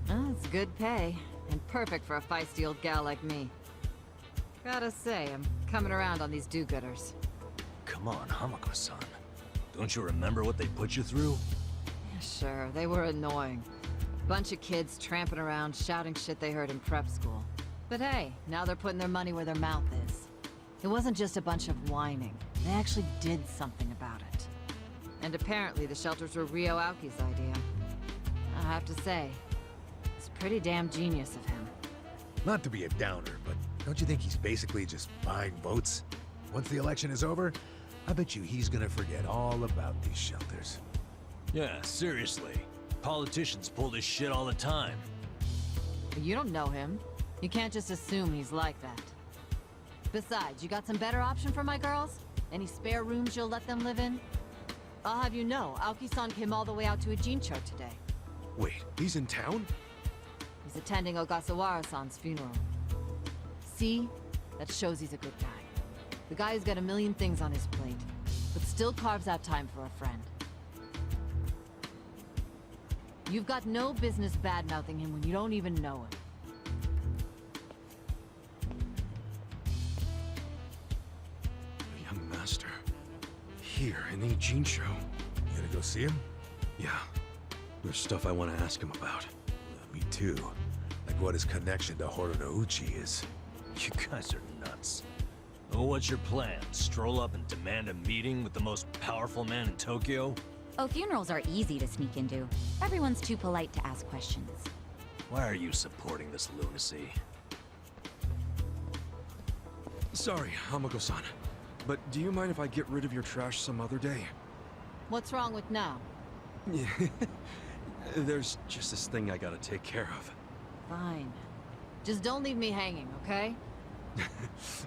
Oh, it's good pay, and perfect for a feisty old gal like me. Gotta say, I'm coming around on these do-gooders. Come on, Hamako-san. Don't you remember what they put you through? Sure, they were annoying. Bunch of kids tramping around, shouting shit they heard in prep school. But hey, now they're putting their money where their mouth is. It wasn't just a bunch of whining. They actually did something about it. And apparently the shelters were Ryo Aoki's idea. I have to say, it's pretty damn genius of him. Not to be a downer, but don't you think he's basically just buying votes? Once the election is over, I bet you he's gonna forget all about these shelters. Yeah, seriously. Politicians pull this shit all the time. You don't know him. You can't just assume he's like that. Besides, you got some better option for my girls? Any spare rooms you'll let them live in? I'll have you know, Aoki-san came all the way out to Ijincho today. Wait, he's in town? He's attending Ogasawara-san's funeral. See? That shows he's a good guy. The guy's got a million things on his plate, but still carves out time for a friend. You've got no business bad-mouthing him when you don't even know him. The young master. Here in Ijincho. You gonna go see him? Yeah. There's stuff I want to ask him about. Me too. Like what his connection to Horonouchi is. You guys are nuts. Well, what's your plan? Stroll up and demand a meeting with the most powerful man in Tokyo? Oh, funerals are easy to sneak into. Everyone's too polite to ask questions. Why are you supporting this lunacy? Sorry, Hamako-san. but do you mind if I get rid of your trash some other day? What's wrong with now? Yeah. There's just this thing I gotta take care of. Fine. Just don't leave me hanging, okay?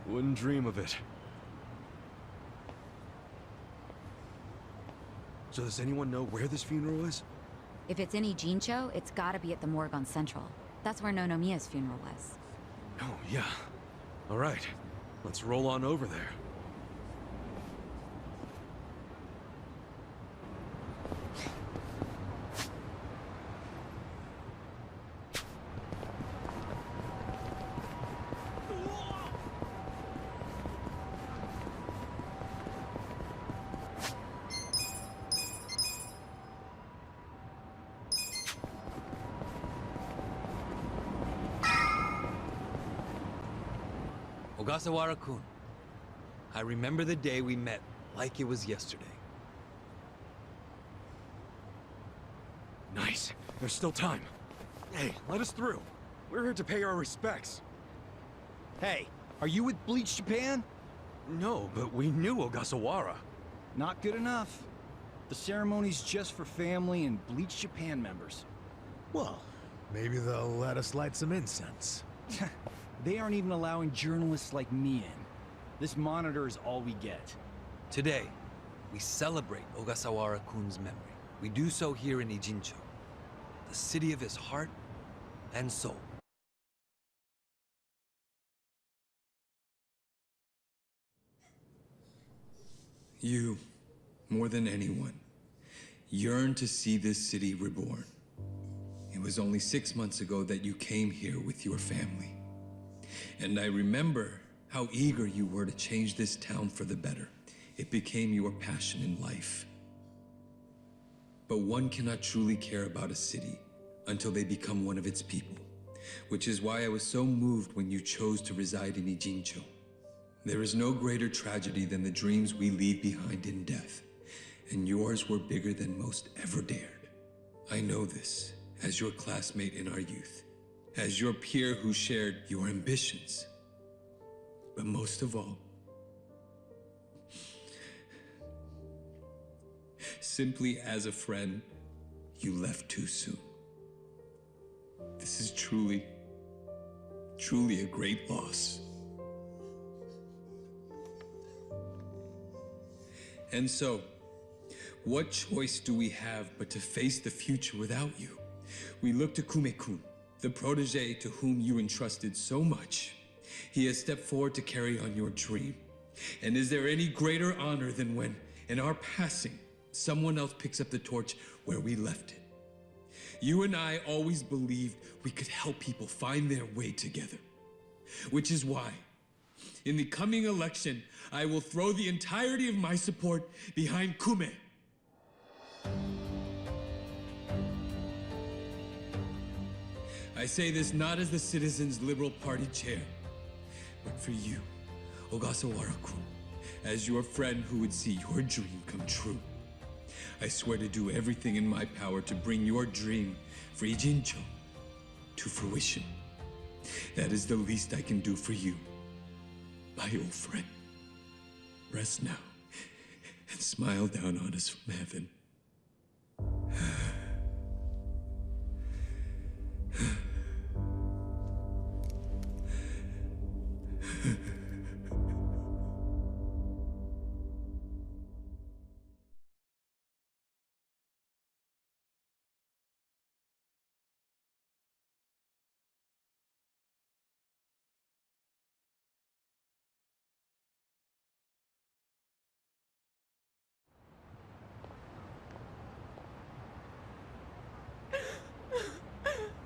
Wouldn't dream of it. So does anyone know where this funeral is? If it's in Ijincho, it's gotta be at the morgue on Central. That's where Nonomiya's funeral was. Oh, yeah. All right. Let's roll on over there. Ogasawara-kun, I remember the day we met like it was yesterday. Nice. There's still time. Hey, let us through. We're here to pay our respects. Hey, are you with Bleach Japan? No, but we knew Ogasawara. Not good enough. The ceremony's just for family and Bleach Japan members. Well, maybe they'll let us light some incense. They aren't even allowing journalists like me in. This monitor is all we get. Today, we celebrate Ogasawara-kun's memory. We do so here in Ijincho, the city of his heart and soul. You, more than anyone, yearn to see this city reborn. It was only 6 months ago that you came here with your family. And I remember how eager you were to change this town for the better. It became your passion in life. But one cannot truly care about a city until they become one of its people, which is why I was so moved when you chose to reside in Ijincho. There is no greater tragedy than the dreams we leave behind in death, and yours were bigger than most ever dared. I know this as your classmate in our youth, as your peer who shared your ambitions. But most of all, simply as a friend, you left too soon. This is truly, truly a great loss. And so, what choice do we have but to face the future without you? We look to Kume-kun, the protege to whom you entrusted so much. He has stepped forward to carry on your dream. And is there any greater honor than when, in our passing, someone else picks up the torch where we left it? You and I always believed we could help people find their way together. Which is why, in the coming election, I will throw the entirety of my support behind Kume. I say this not as the Citizens Liberal Party chair, but for you, Ogasawara-kun, as your friend who would see your dream come true. I swear to do everything in my power to bring your dream for Ijincho to fruition. That is the least I can do for you, my old friend. Rest now and smile down on us from heaven.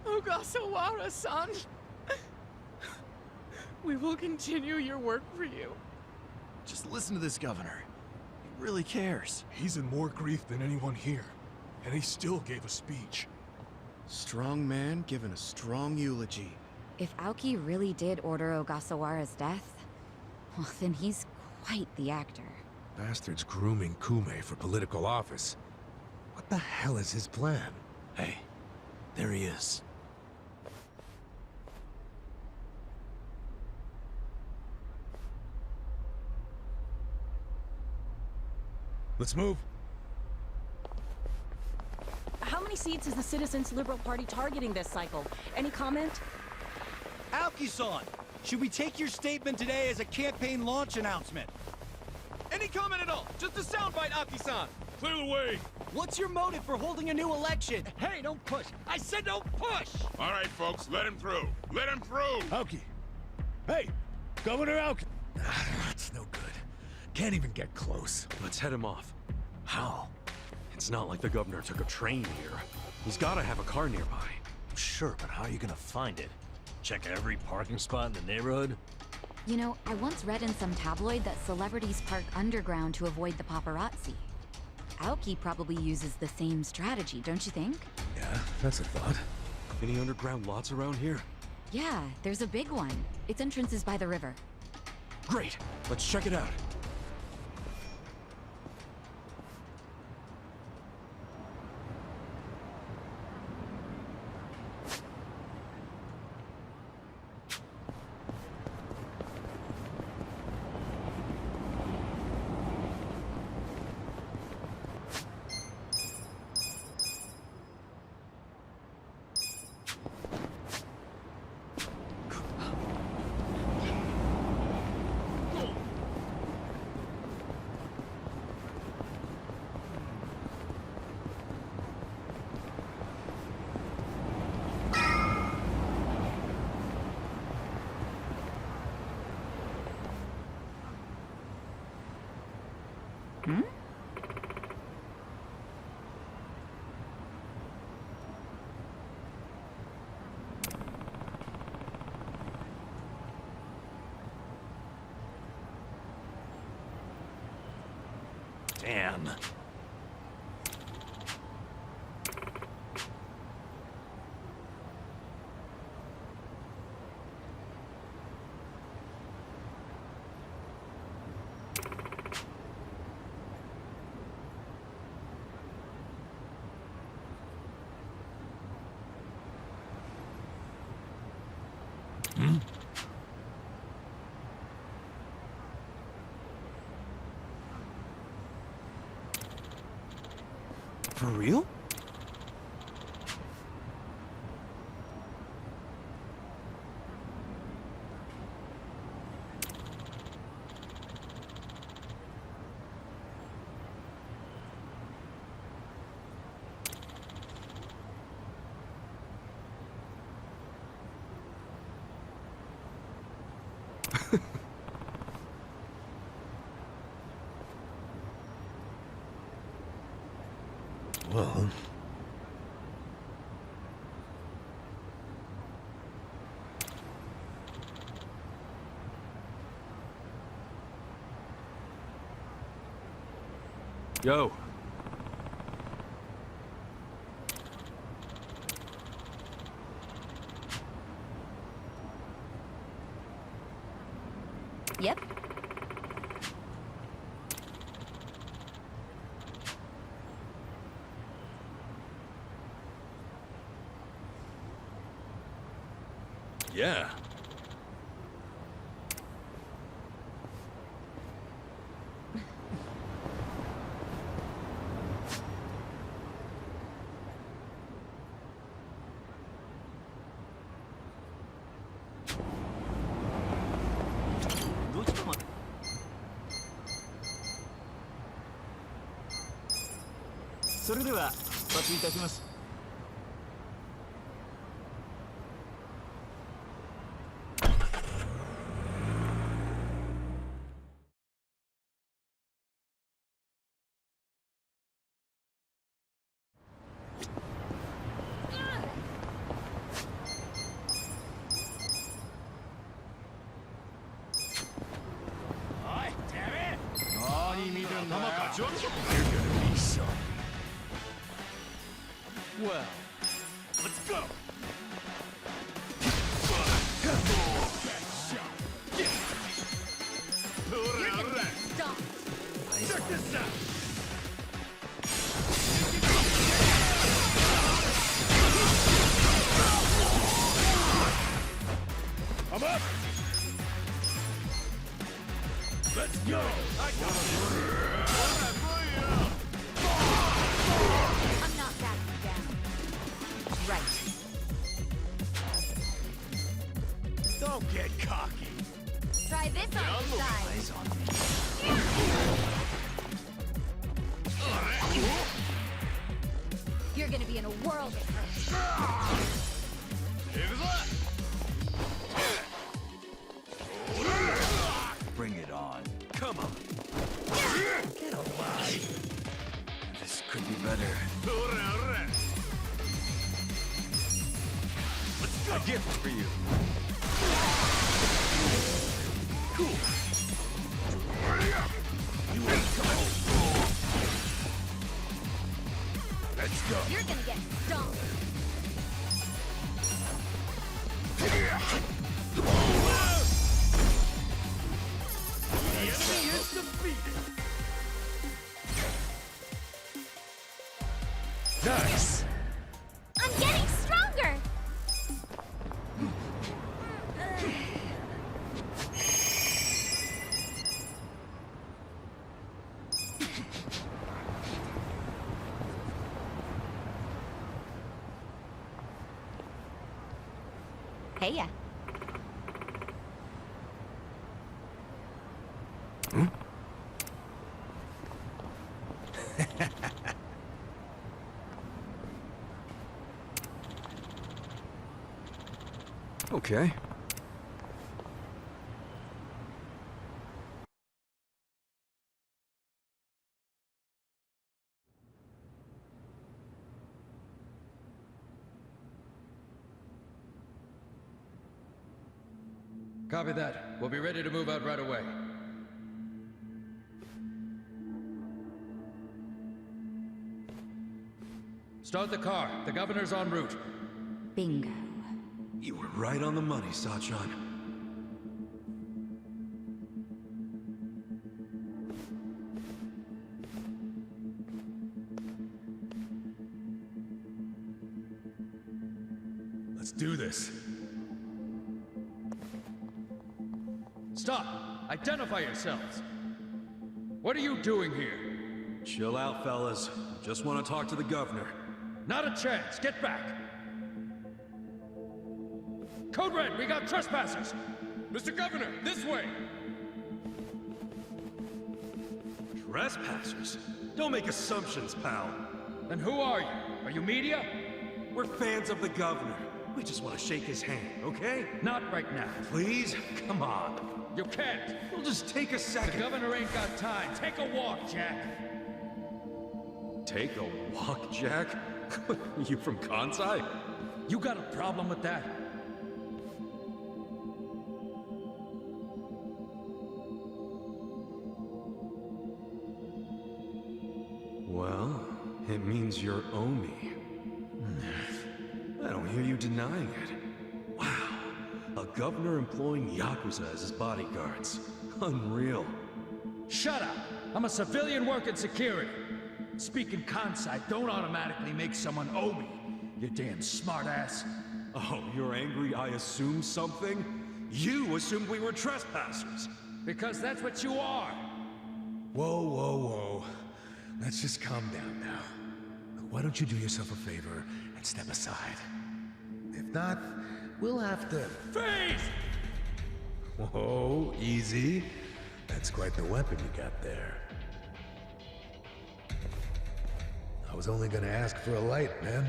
Ogasawara-san! We will continue your work for you. Just listen to this governor. He really cares. He's in more grief than anyone here, and he still gave a speech. Strong man giving a strong eulogy. If Aoki really did order Ogasawara's death, well, then he's quite the actor. Bastard's grooming Kume for political office. What the hell is his plan? Hey, there he is. Let's move. How many seats is the Citizens Liberal Party targeting this cycle? Any comment? Aoki-san, should we take your statement today as a campaign launch announcement? Any comment at all? Just a soundbite, Aoki-san. Clear the way. What's your motive for holding a new election? Hey, don't push. I said don't push. All right, folks, let him through. Let him through. Aoki. Hey, Governor Aoki. That's no good. Can't even get close. Let's head him off. How? It's not like the governor took a train here. He's gotta have a car nearby. Sure, but how are you gonna find it? Check every parking spot in the neighborhood? You know, I once read in some tabloid that celebrities park underground to avoid the paparazzi. Aoki probably uses the same strategy, don't you think? Yeah, that's a thought. Any underground lots around here? Yeah, there's a big one. Its entrance is by the river. Great! Let's check it out. Damn. For real? Well... Yo. Yep. Yeah. Well, let's go. Stop. Check this out. I'm up! Let's go. I got it. I'm not backing down. Right. Don't get cocky. Try this on your side. Eyes on me. You're gonna be in a world of hurt. Bring it on. Come on. Get alive. This could be better. A gift for you. Cool. You ain't coming. Let's go. You're gonna get stomped. The enemy is defeated. Nice. I'm getting stronger! Hey ya. Okay. Copy that. We'll be ready to move out right away. Start the car. The governor's en route. Bingo. You were right on the money, Sachan. Let's do this. Stop! Identify yourselves! What are you doing here? Chill out, fellas. Just want to talk to the governor. Not a chance! Get back! Code Red, we got trespassers! Mr. Governor, this way! Trespassers? Don't make assumptions, pal. Then who are you? Are you media? We're fans of the governor. We just want to shake his hand, okay? Not right now. Please? Come on. You can't! We'll just take a The second. governor ain't got time. Take a walk, Jack! Take a walk, Jack? You from Kansai? You got a problem with that? Well, it means you're Omi. I don't hear you denying it. Wow. A governor employing Yakuza as his bodyguards. Unreal. Shut up! I'm a civilian working security. Speaking Kansai don't automatically make someone Omi, you damn smartass. Oh, you're angry I assumed something? You assumed we were trespassers. Because that's what you are. Whoa, whoa, whoa. Let's just calm down now. Why don't you do yourself a favor and step aside? If not, we'll have to... Freeze! Whoa, easy. That's quite the weapon you got there. I was only gonna ask for a light, man.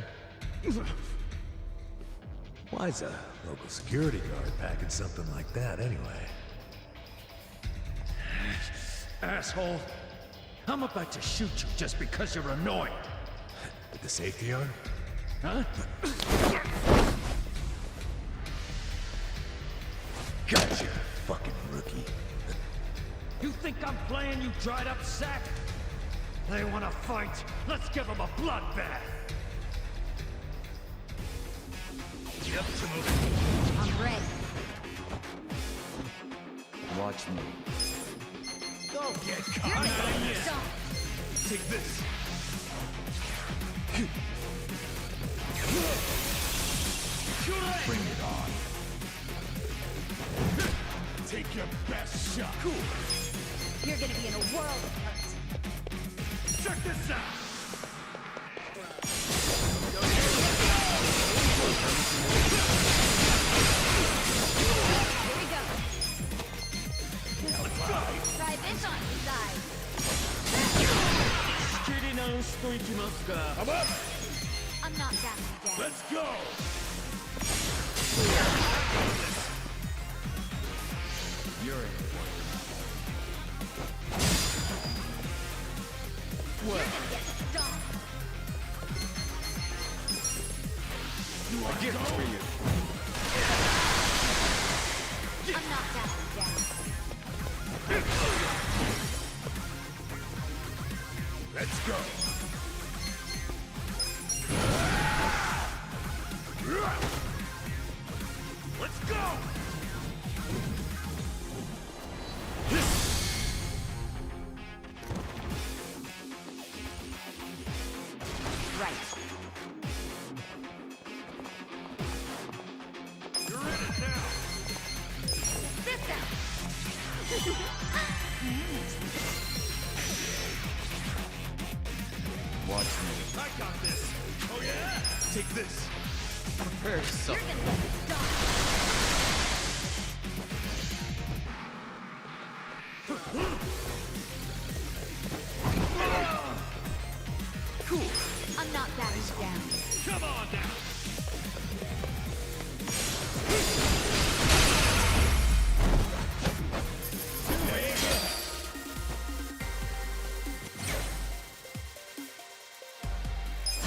Why's a local security guard packing something like that, anyway? Asshole! I'm about to shoot you just because you're annoying. With the safety on? Huh? Gotcha, fucking rookie. You think I'm playing, you dried up sack? They wanna fight? Let's give them a bloodbath! I'm ready. Watch me. Don't get You're caught. gonna get stomped. Take this. Bring it on. Take your best shot. Cool. You're gonna be in a world of hurt. Check this out! Here we go. Try this on your side. Come up! I'm not backing down. Let's go! You're in. You're gonna get stomped. You are gift for you. I'm not backing down. Let's go! Let's go! Right. You're in it now! This out. Watch me. I got this! Oh yeah? Take this! Prepare yourself. You're gonna get stomped. Cool! I'm not backing down. Come on now!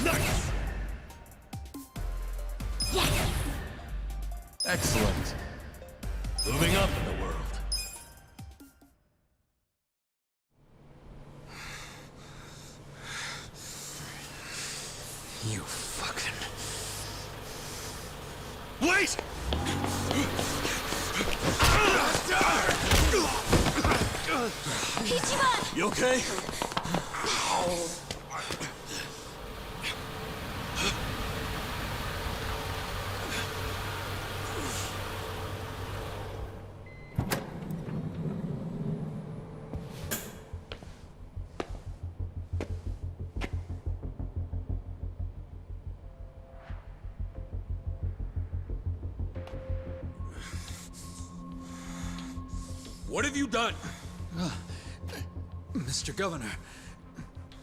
Nice! Excellent. Moving up in the world. You fucking... Wait! Ichiban! You okay? What have you done? Mr. Governor.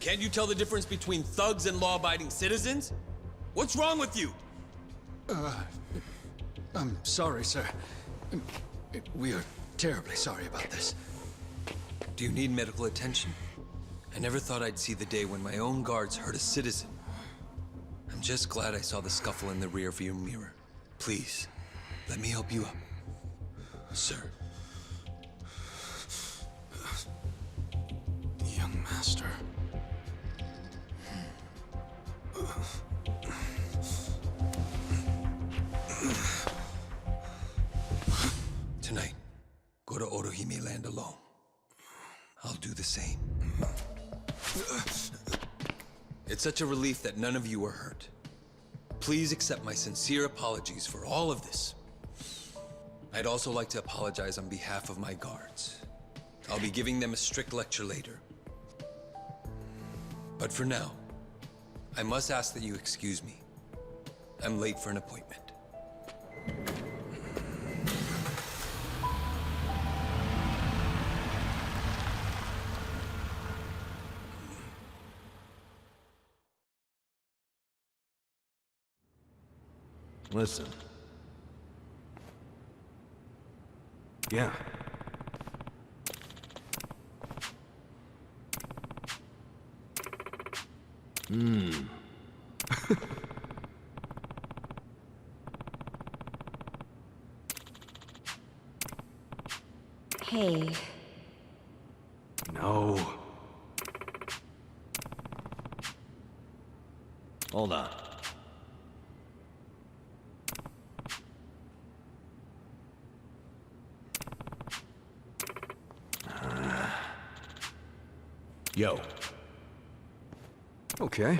Can't you tell the difference between thugs and law-abiding citizens? What's wrong with you? I'm sorry, sir. We are terribly sorry about this. Do you need medical attention? I never thought I'd see the day when my own guards hurt a citizen. I'm just glad I saw the scuffle in the rearview mirror. Please, let me help you up. Sir. Young master. Tonight, go to Orohime Land alone. I'll do the same. It's such a relief that none of you were hurt. Please accept my sincere apologies for all of this. I'd also like to apologize on behalf of my guards. I'll be giving them a strict lecture later. But for now, I must ask that you excuse me. I'm late for an appointment. Listen. Yeah. Hey. No. Hold on. Yo. Okay.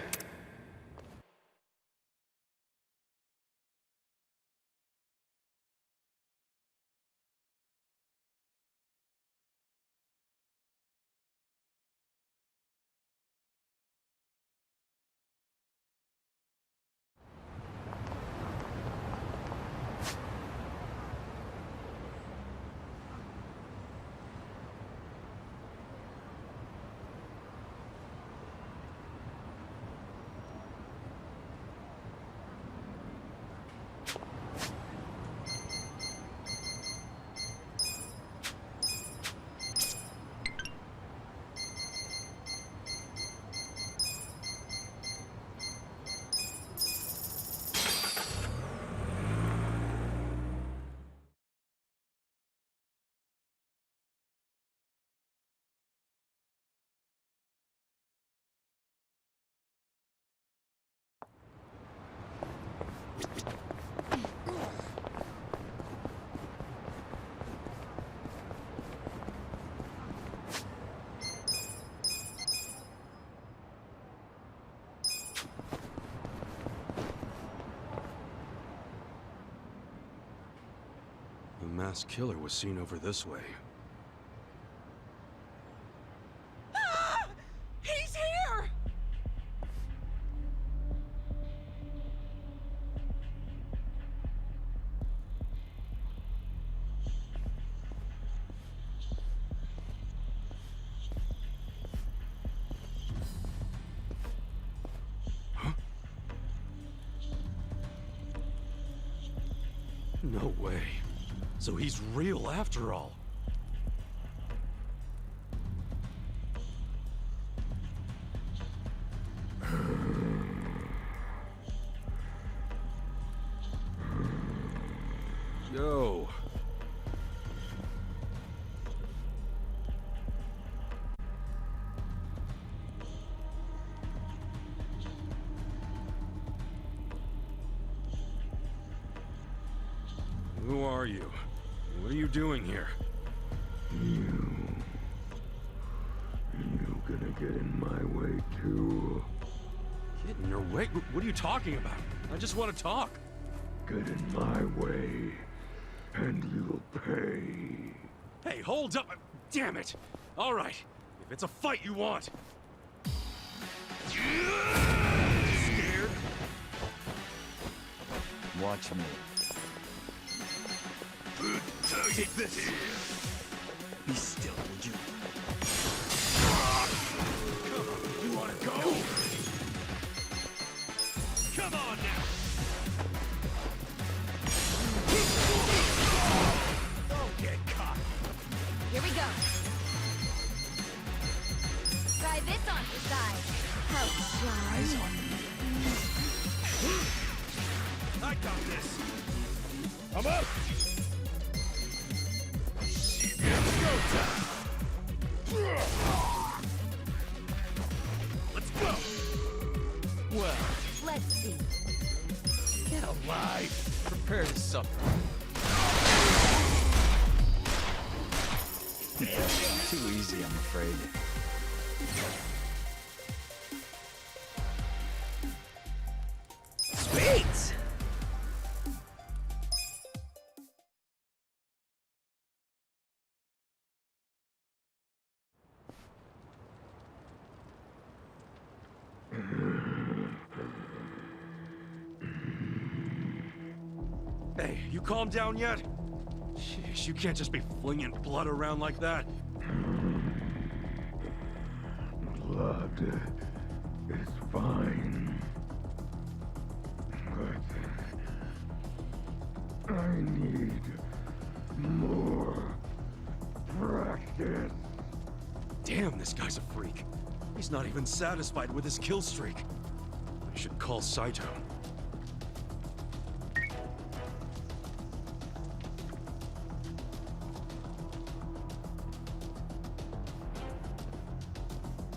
masked killer was seen over this way. Ah! He's here! No way. So he's real after all. Yo. Who are you? What are you doing here? You gonna get in my way too? Get in your way? What are you talking about? I just want to talk. Get in my way, and you'll pay. Hey, hold up! Damn it! All right, if it's a fight you want. Scared? Watch me. Take this. Be still, would you? Come on, you wanna go? Come on now! Don't get caught! Here we go. Try this on your side. How Eyes on me. I got this! I'm up! It's go time! Let's go! Well, let's see. get alive. Prepare to suffer. Too easy, I'm afraid. Sweet! Hey, you calm down yet? Jeez, you can't just be flinging blood around like that. Blood is fine. But I need more practice. Damn, this guy's a freak. He's not even satisfied with his kill streak. I should call Saito.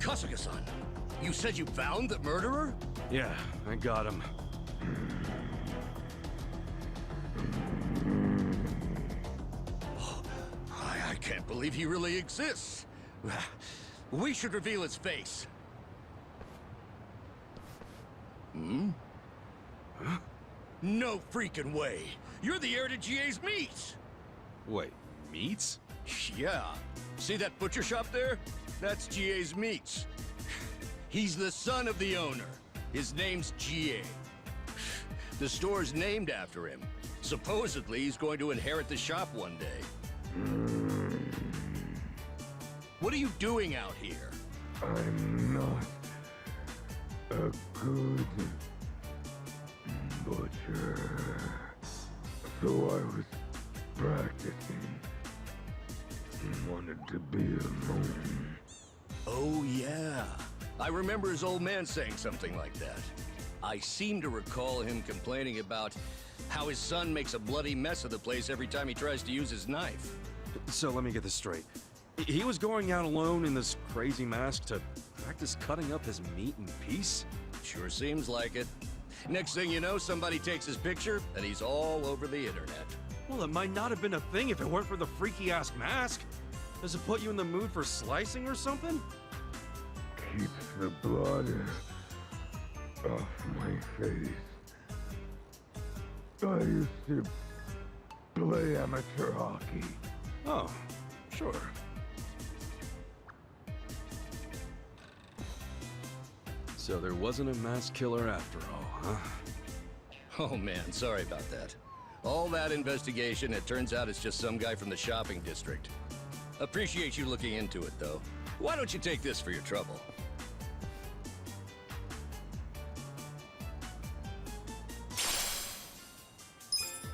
Kasuga-san, you said you found the murderer? Yeah, I got him. I can't believe he really exists. We should reveal his face. Hmm? Huh? No freaking way. You're the heir to GA's meats. Wait, meats? Yeah. See that butcher shop there? That's GA's meats. He's the son of the owner. His name's GA. The store's named after him. Supposedly, he's going to inherit the shop one day. What are you doing out here? I'm not a good butcher. So I was practicing. Wanted to be alone. Oh, yeah. I remember his old man saying something like that. I seem to recall him complaining about how his son makes a bloody mess of the place every time he tries to use his knife. So let me get this straight. He was going out alone in this crazy mask to practice cutting up his meat in peace? Sure seems like it. Next thing you know, somebody takes his picture, and he's all over the internet. Well, it might not have been a thing if it weren't for the freaky-ass mask. Does it put you in the mood for slicing or something? Keeps the blood off my face. I used to play amateur hockey. Oh, sure. So there wasn't a mass killer after all, huh? Oh man, sorry about that. All that investigation, it turns out it's just some guy from the shopping district. Appreciate you looking into it, though. Why don't you take this for your trouble?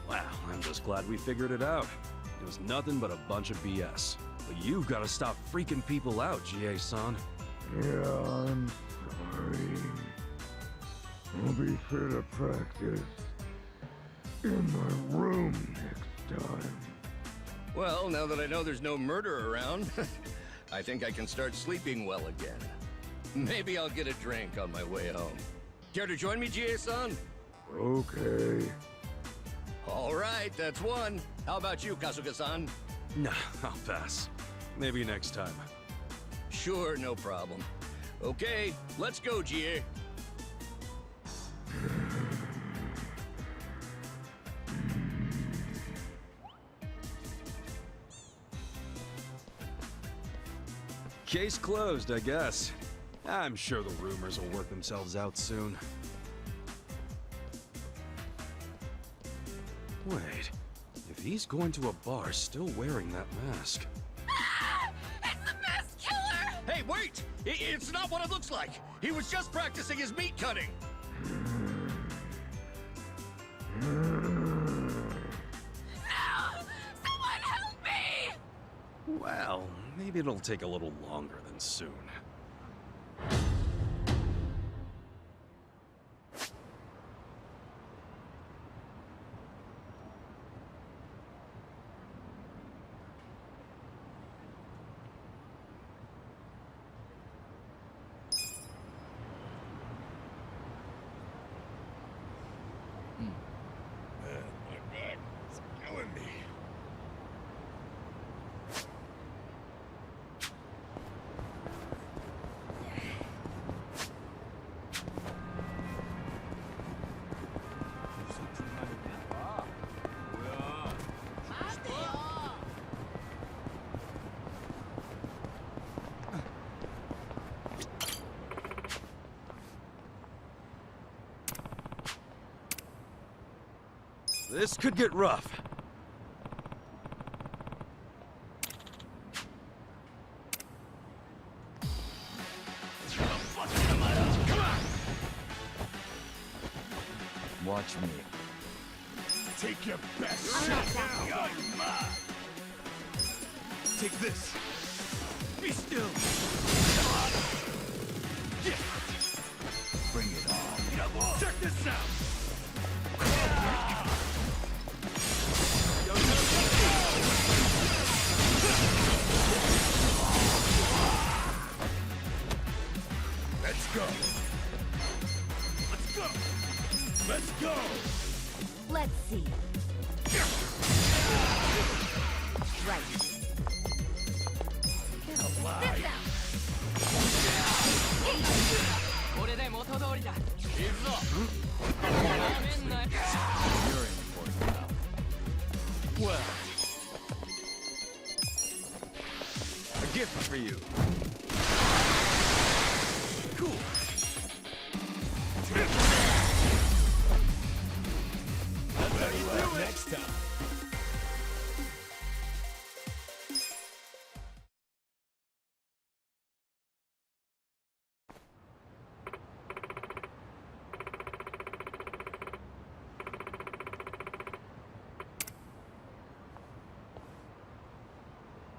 Wow, I'm just glad we figured it out. It was nothing but a bunch of BS. But you've got to stop freaking people out, GA-san. Yeah, I'm sorry. I'll be sure to practice in my room next time. Well, now that I know there's no murder around, I think I can start sleeping well again. Maybe I'll get a drink on my way home. Care to join me, GA-san? Okay. All right, that's one. How about you, Kasuga-san? Nah, I'll pass. Maybe next time. Sure, no problem. Okay, let's go, GA. Case closed, I guess. I'm sure the rumors will work themselves out soon. Wait, if he's going to a bar still wearing that mask... It's the masked killer! Hey, wait! It's not what it looks like! He was just practicing his meat cutting! No! Someone help me! Well, maybe it'll take a little longer than soon. My back is killing me. This could get rough. Watch me. Take your best shot now. You're mine. Take this. Be still. Bring it on. Check this out. Let's go. Let's go. Let's go. Let's see. Right. Get alive. Well, a gift for you. Cool. Better luck next time.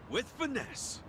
With finesse.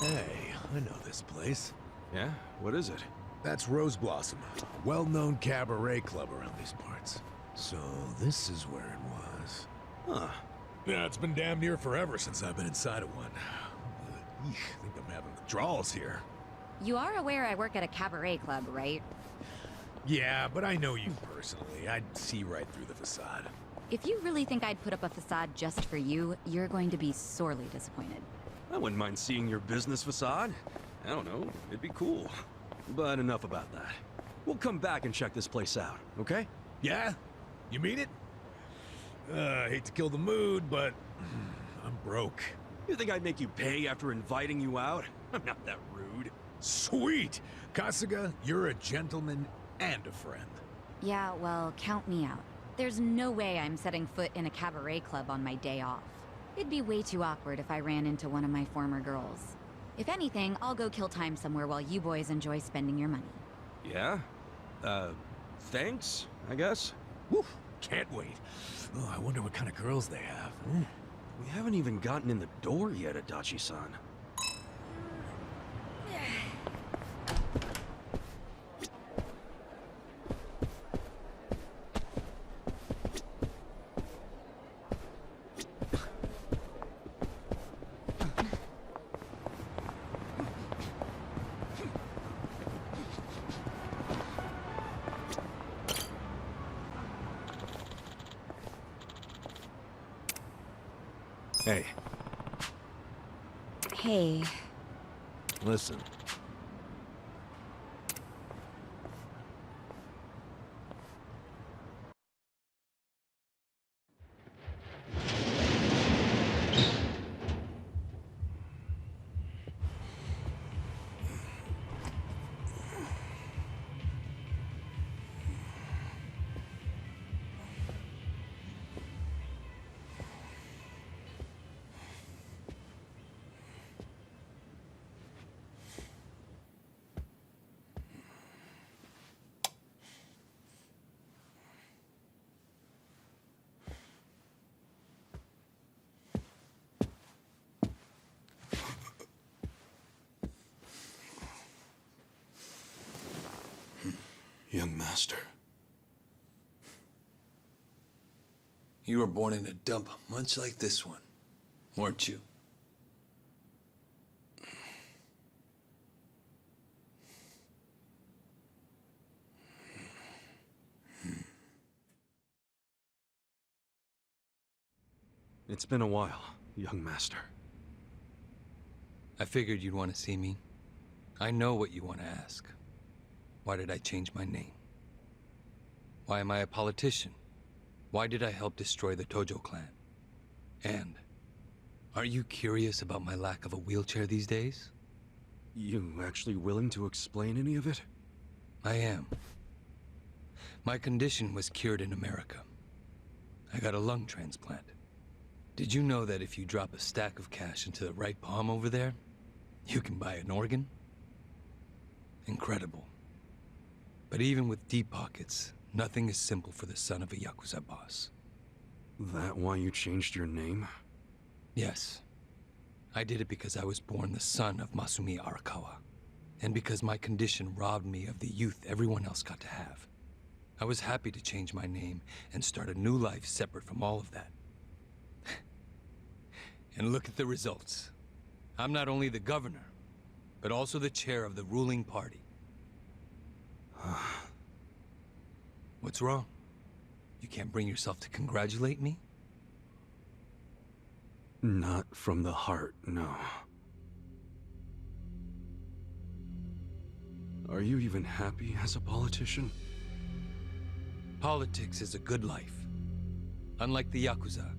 Hey, I know this place. Yeah? What is it? That's Rose Blossom, a well-known cabaret club around these parts. So this is where it was. Huh. Yeah, it's been damn near forever since I've been inside of one. But, I think I'm having withdrawals here. You are aware I work at a cabaret club, right? Yeah, but I know you personally. I'd see right through the facade. If you really think I'd put up a facade just for you, you're going to be sorely disappointed. I wouldn't mind seeing your business facade. I don't know, it'd be cool. But enough about that. We'll come back and check this place out, okay? Yeah? You mean it? I hate to kill the mood, but I'm broke. You think I'd make you pay after inviting you out? I'm not that rude. Sweet! Kasuga, you're a gentleman and a friend. Yeah, well, count me out. There's no way I'm setting foot in a cabaret club on my day off. It'd be way too awkward if I ran into one of my former girls. If anything, I'll go kill time somewhere while you boys enjoy spending your money. Yeah? Thanks, I guess? Woo! Can't wait. Oh, I wonder what kind of girls they have. We haven't even gotten in the door yet, Adachi-san. Hey. Hey. Listen. Young master. You were born in a dump much like this one, weren't you? It's been a while, young master. I figured you'd want to see me. I know what you want to ask. Why did I change my name? Why am I a politician? Why did I help destroy the Tojo clan? And are you curious about my lack of a wheelchair these days? You actually willing to explain any of it? I am. My condition was cured in America. I got a lung transplant. Did you know that if you drop a stack of cash into the right palm over there, you can buy an organ? Incredible. But even with deep pockets, nothing is simple for the son of a Yakuza boss. That why you changed your name? Yes. I did it because I was born the son of Masumi Arakawa, and because my condition robbed me of the youth everyone else got to have. I was happy to change my name and start a new life separate from all of that. And look at the results. I'm not only the governor, but also the chair of the ruling party. What's wrong? You can't bring yourself to congratulate me? Not from the heart, no. Are you even happy as a politician? Politics is a good life. Unlike the Yakuza,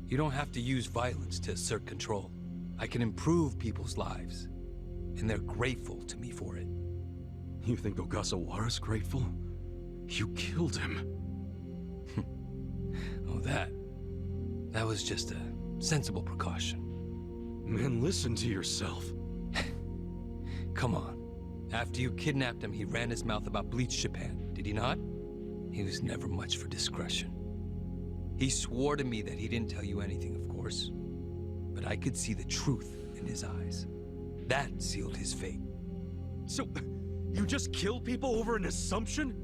you don't have to use violence to assert control. I can improve people's lives, and they're grateful to me for it. You think Ogasawara's grateful? You killed him. Oh, that was just a sensible precaution. Man, listen to yourself. Come on. After you kidnapped him, he ran his mouth about Bleach Japan, did he not? He was never much for discretion. He swore to me that he didn't tell you anything, of course. But I could see the truth in his eyes. That sealed his fate. So, you just kill people over an assumption?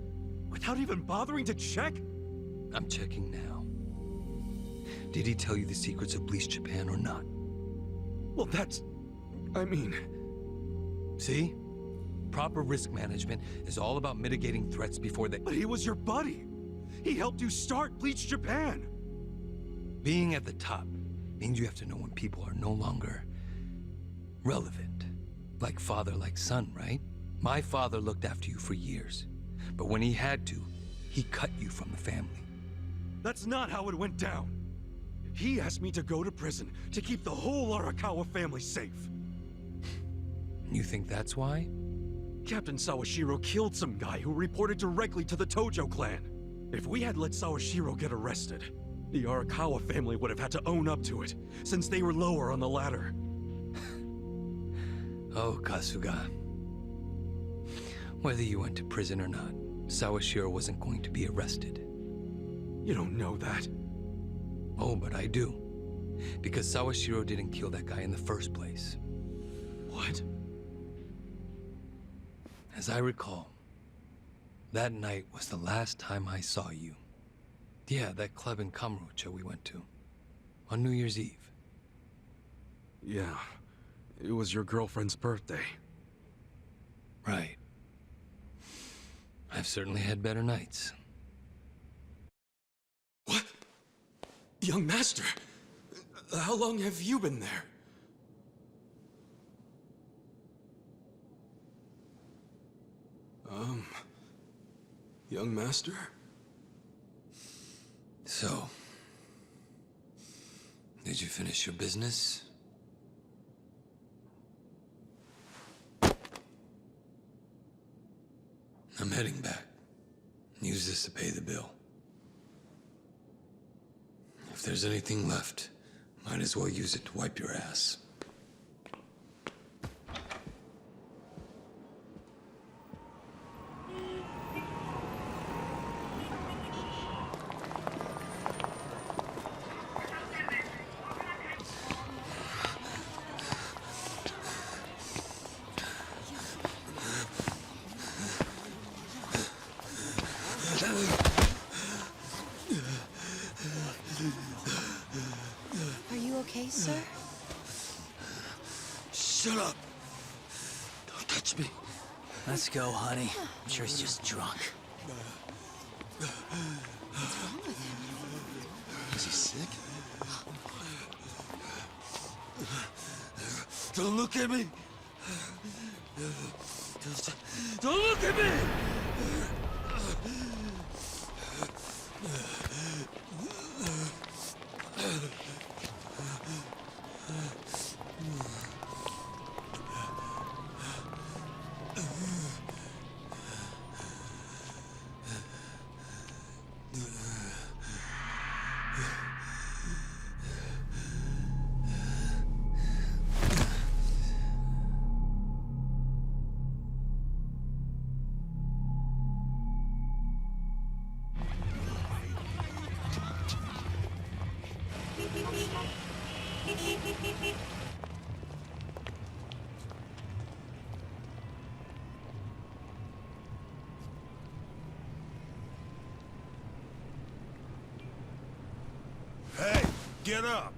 Without even bothering to check? I'm checking now. Did he tell you the secrets of Bleach Japan or not? Well, that's... I mean... See? Proper risk management is all about mitigating threats before they... But he was your buddy! He helped you start Bleach Japan! Being at the top means you have to know when people are no longer relevant. Like father, like son, right? My father looked after you for years. But when he had to, he cut you from the family. That's not how it went down. He asked me to go to prison to keep the whole Arakawa family safe. You think that's why? Captain Sawashiro killed some guy who reported directly to the Tojo clan. If we had let Sawashiro get arrested, the Arakawa family would have had to own up to it, since they were lower on the ladder. Oh, Kasuga. Whether you went to prison or not, Sawashiro wasn't going to be arrested. You don't know that. Oh, but I do. Because Sawashiro didn't kill that guy in the first place. What? As I recall, that night was the last time I saw you. Yeah, that club in Kamurocho we went to. On New Year's Eve. Yeah. It was your girlfriend's birthday. Right. I've certainly had better nights. What? Young master, how long have you been there? Young master? So, did you finish your business? I'm heading back. Use this to pay the bill. If there's anything left, might as well use it to wipe your ass. Are you okay, sir? Shut up! Don't touch me. Let's go, honey. I'm sure he's just drunk. What's wrong with him? Is he sick? Don't look at me! Don't look at me! Hey, get up!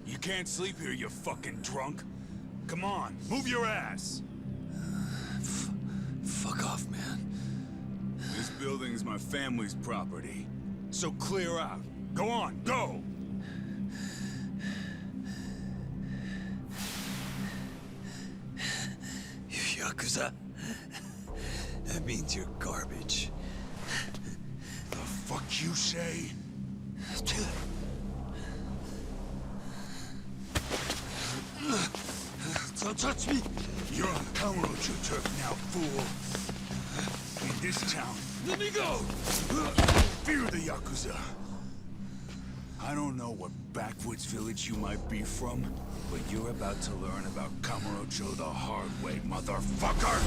You can't sleep here, you fucking drunk. Come on, move your ass! Fuck off, man. This building's my family's property. So clear out. Go on, go! You Yakuza? That means you're garbage. The fuck you say? Don't touch me! You're on Kamurocho turf now, fool. In this town, Let me go! fear the Yakuza. I don't know what backwoods village you might be from, but you're about to learn about Kamurocho the hard way, motherfucker!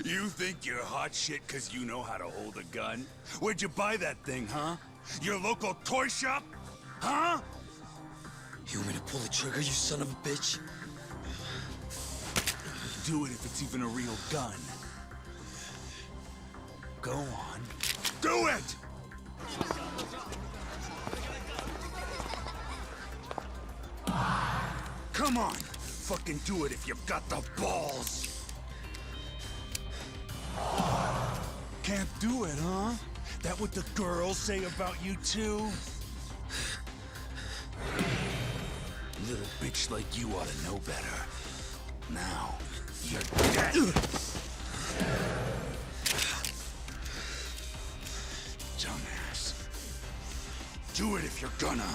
You think you're hot shit because you know how to hold a gun? Where'd you buy that thing, huh? Your local toy shop? Huh? You want me to pull the trigger, you son of a bitch? Do it if it's even a real gun. Go on. Do it! Come on! Fucking do it if you've got the balls! Can't do it, huh? That what the girls say about you too? Little bitch like you ought to know better. Now, you're dead! Dumbass. Do it if you're gonna.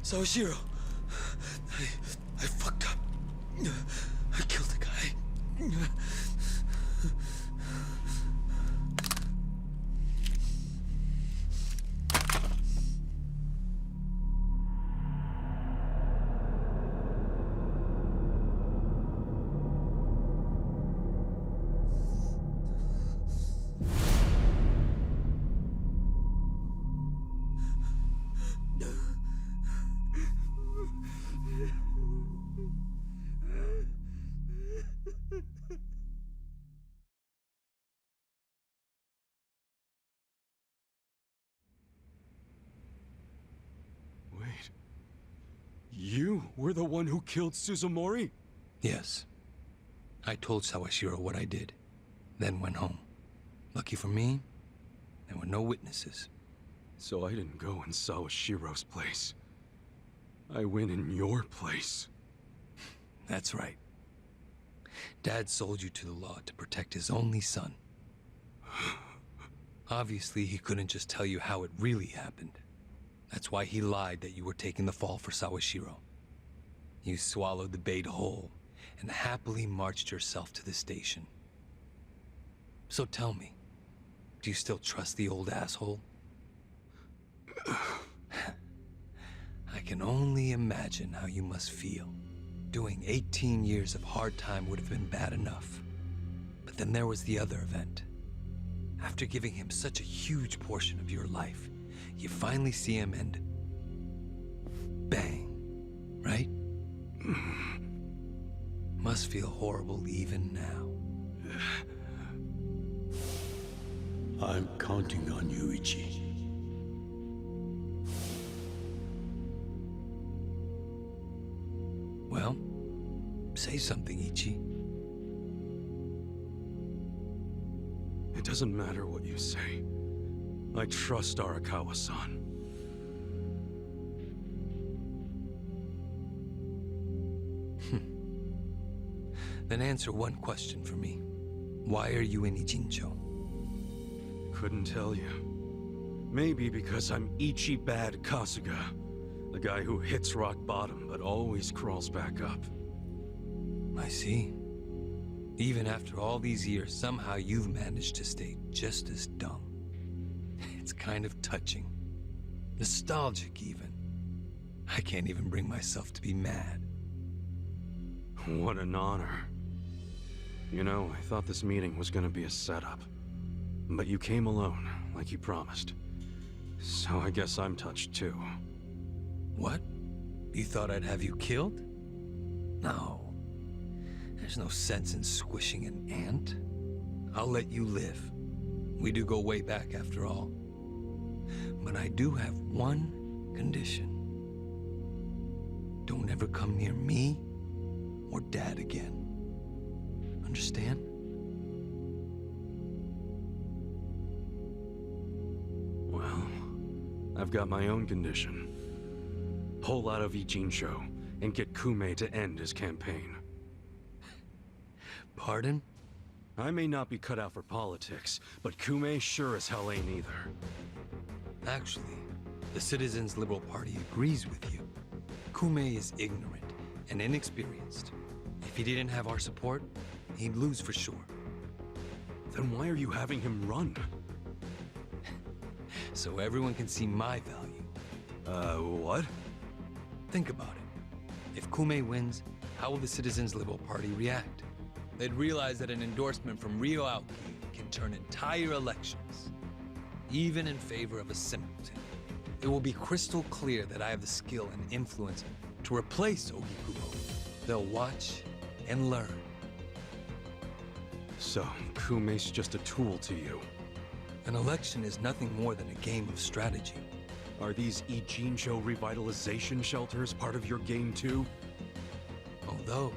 Sawashiro, I fucked up. I killed the guy. Wait. You were the one who killed Suzumori? Yes. I told Sawashiro what I did, then went home. Lucky for me, there were no witnesses. So I didn't go in Sawashiro's place. I went in your place. That's right. Dad sold you to the law to protect his only son. Obviously, he couldn't just tell you how it really happened. That's why he lied that you were taking the fall for Sawashiro. You swallowed the bait whole and happily marched yourself to the station. So tell me, do you still trust the old asshole? I can only imagine how you must feel. Doing 18 years of hard time would have been bad enough. But then there was the other event. After giving him such a huge portion of your life, you finally see him and... bang. Right? Must feel horrible even now. I'm counting on you, Ichi. Well, say something, Ichi. It doesn't matter what you say. I trust Arakawa-san. Then answer one question for me. Why are you in Ijincho? Couldn't tell you. Maybe because I'm Ichi Bad Kasuga. The guy who hits rock bottom but always crawls back up. I see. Even after all these years, somehow you've managed to stay just as dumb. It's kind of touching. Nostalgic, even. I can't even bring myself to be mad. What an honor. You know, I thought this meeting was gonna be a setup. But you came alone, like you promised. So I guess I'm touched too. What? You thought I'd have you killed? No. There's no sense in squishing an ant. I'll let you live. We do go way back after all. But I do have one condition. Don't ever come near me or Dad again. Understand? Well, I've got my own condition. Pull out of Ijincho and get Kume to end his campaign. Pardon? I may not be cut out for politics, but Kume sure as hell ain't either. Actually, the Citizens Liberal Party agrees with you. Kume is ignorant and inexperienced. If he didn't have our support, he'd lose for sure. Then why are you having him run? So everyone can see my value. What? Think about it. If Kume wins, how will the Citizens Liberal Party react? They'd realize that an endorsement from Ryo Aoki can turn entire elections, even in favor of a simpleton. It will be crystal clear that I have the skill and influence to replace Ogikubo. They'll watch and learn. So, Kume's just a tool to you. An election is nothing more than a game of strategy. Are these Ijincho revitalization shelters part of your game too? Oh, those.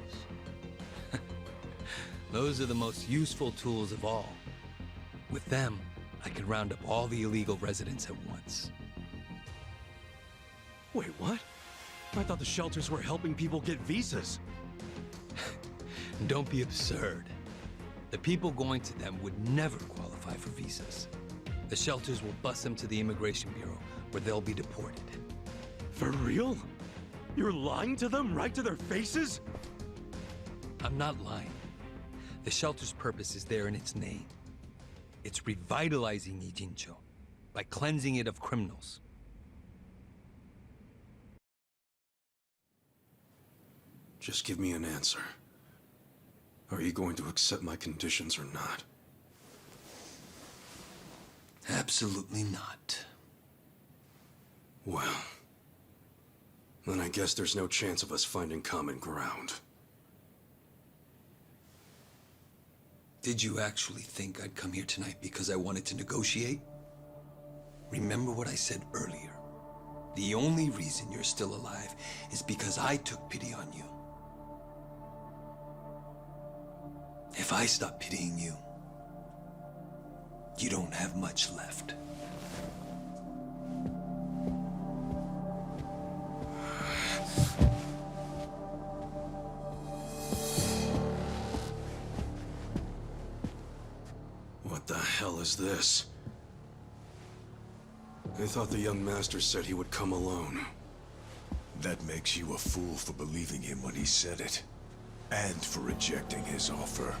Those are the most useful tools of all. With them, I can round up all the illegal residents at once. Wait, what? I thought the shelters were helping people get visas. Don't be absurd. The people going to them would never qualify for visas. The shelters will bus them to the Immigration Bureau, where they'll be deported. For real? You're lying to them right to their faces? I'm not lying. The shelter's purpose is there in its name. It's revitalizing Ijincho by cleansing it of criminals. Just give me an answer. Are you going to accept my conditions or not? Absolutely not. Well, then I guess there's no chance of us finding common ground. Did you actually think I'd come here tonight because I wanted to negotiate? Remember what I said earlier. The only reason you're still alive is because I took pity on you. If I stop pitying you, you don't have much left. What the hell is this? I thought the young master said he would come alone. That makes you a fool for believing him when he said it. And for rejecting his offer.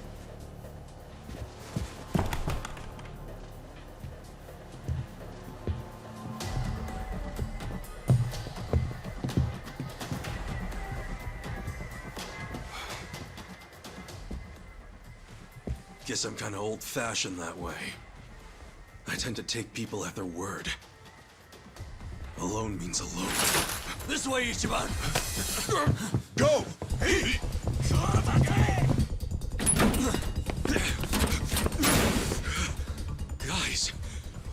Guess I'm kind of old-fashioned that way. I tend to take people at their word. Alone means alone. This way, Ichiban! Go! Hey! Guys,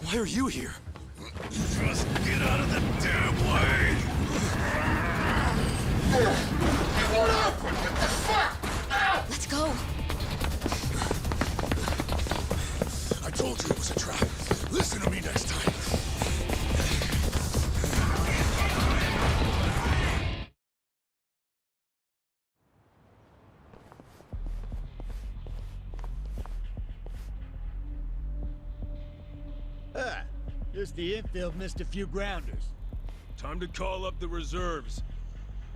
why are you here? Just get out of the damn way! Let's go. I told you it was a trap. Listen to me next time. Just the infield missed a few grounders. Time to call up the reserves.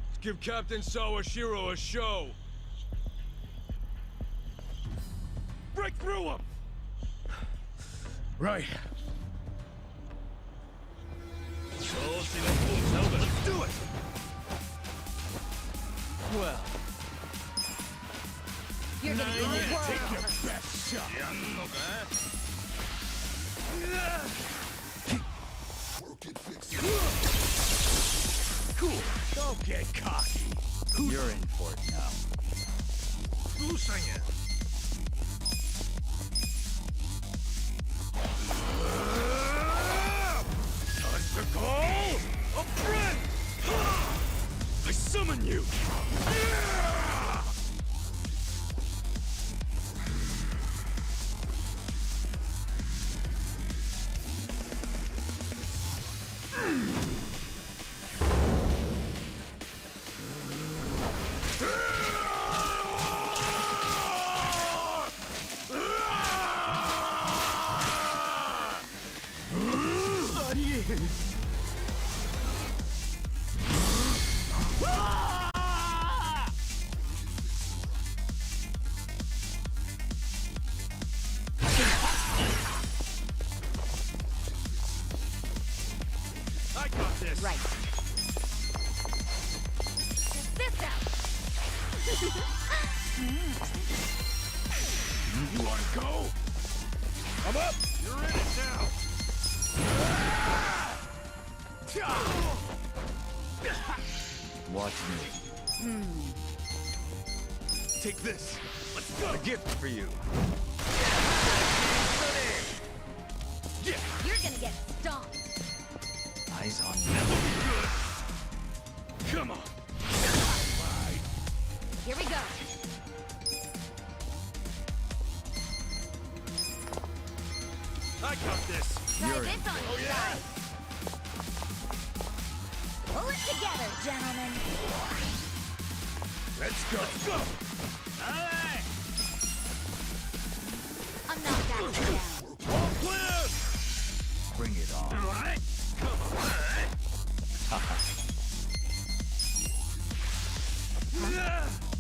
Let's give Captain Sawashiro a show. Break through him! Right. Let's do it! Well. You're gonna be the world. Take your best shot. Cool. Don't get cocky. You're in for it now. Time to call a friend! I summon you! this! Right. Check this out! You wanna go? I'm up! You're in it now! Watch me. Take this! Let's go! A gift for you! You're gonna get stomped. Eyes on me. Come on! Here we go. I got this! Try this on your side. Pull it together, gentlemen. Let's go! Let's go! Alright! I'm not backing down. All clear! Bring it on. Alright! Come on!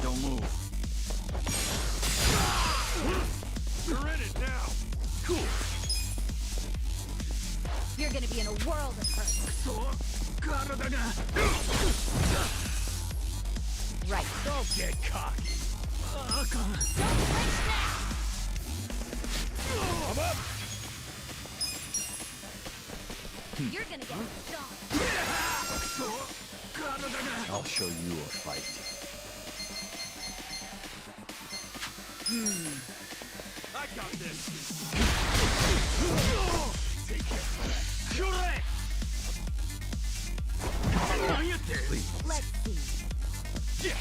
Don't move. You're in it now! Cool! You're gonna be in a world of hurt. Right. Don't get cocky! Don't flinch now! I'm up! You're gonna get stomped. I'll show you a fight. I got this! Take it! Shoot it! Let's see. Yeah!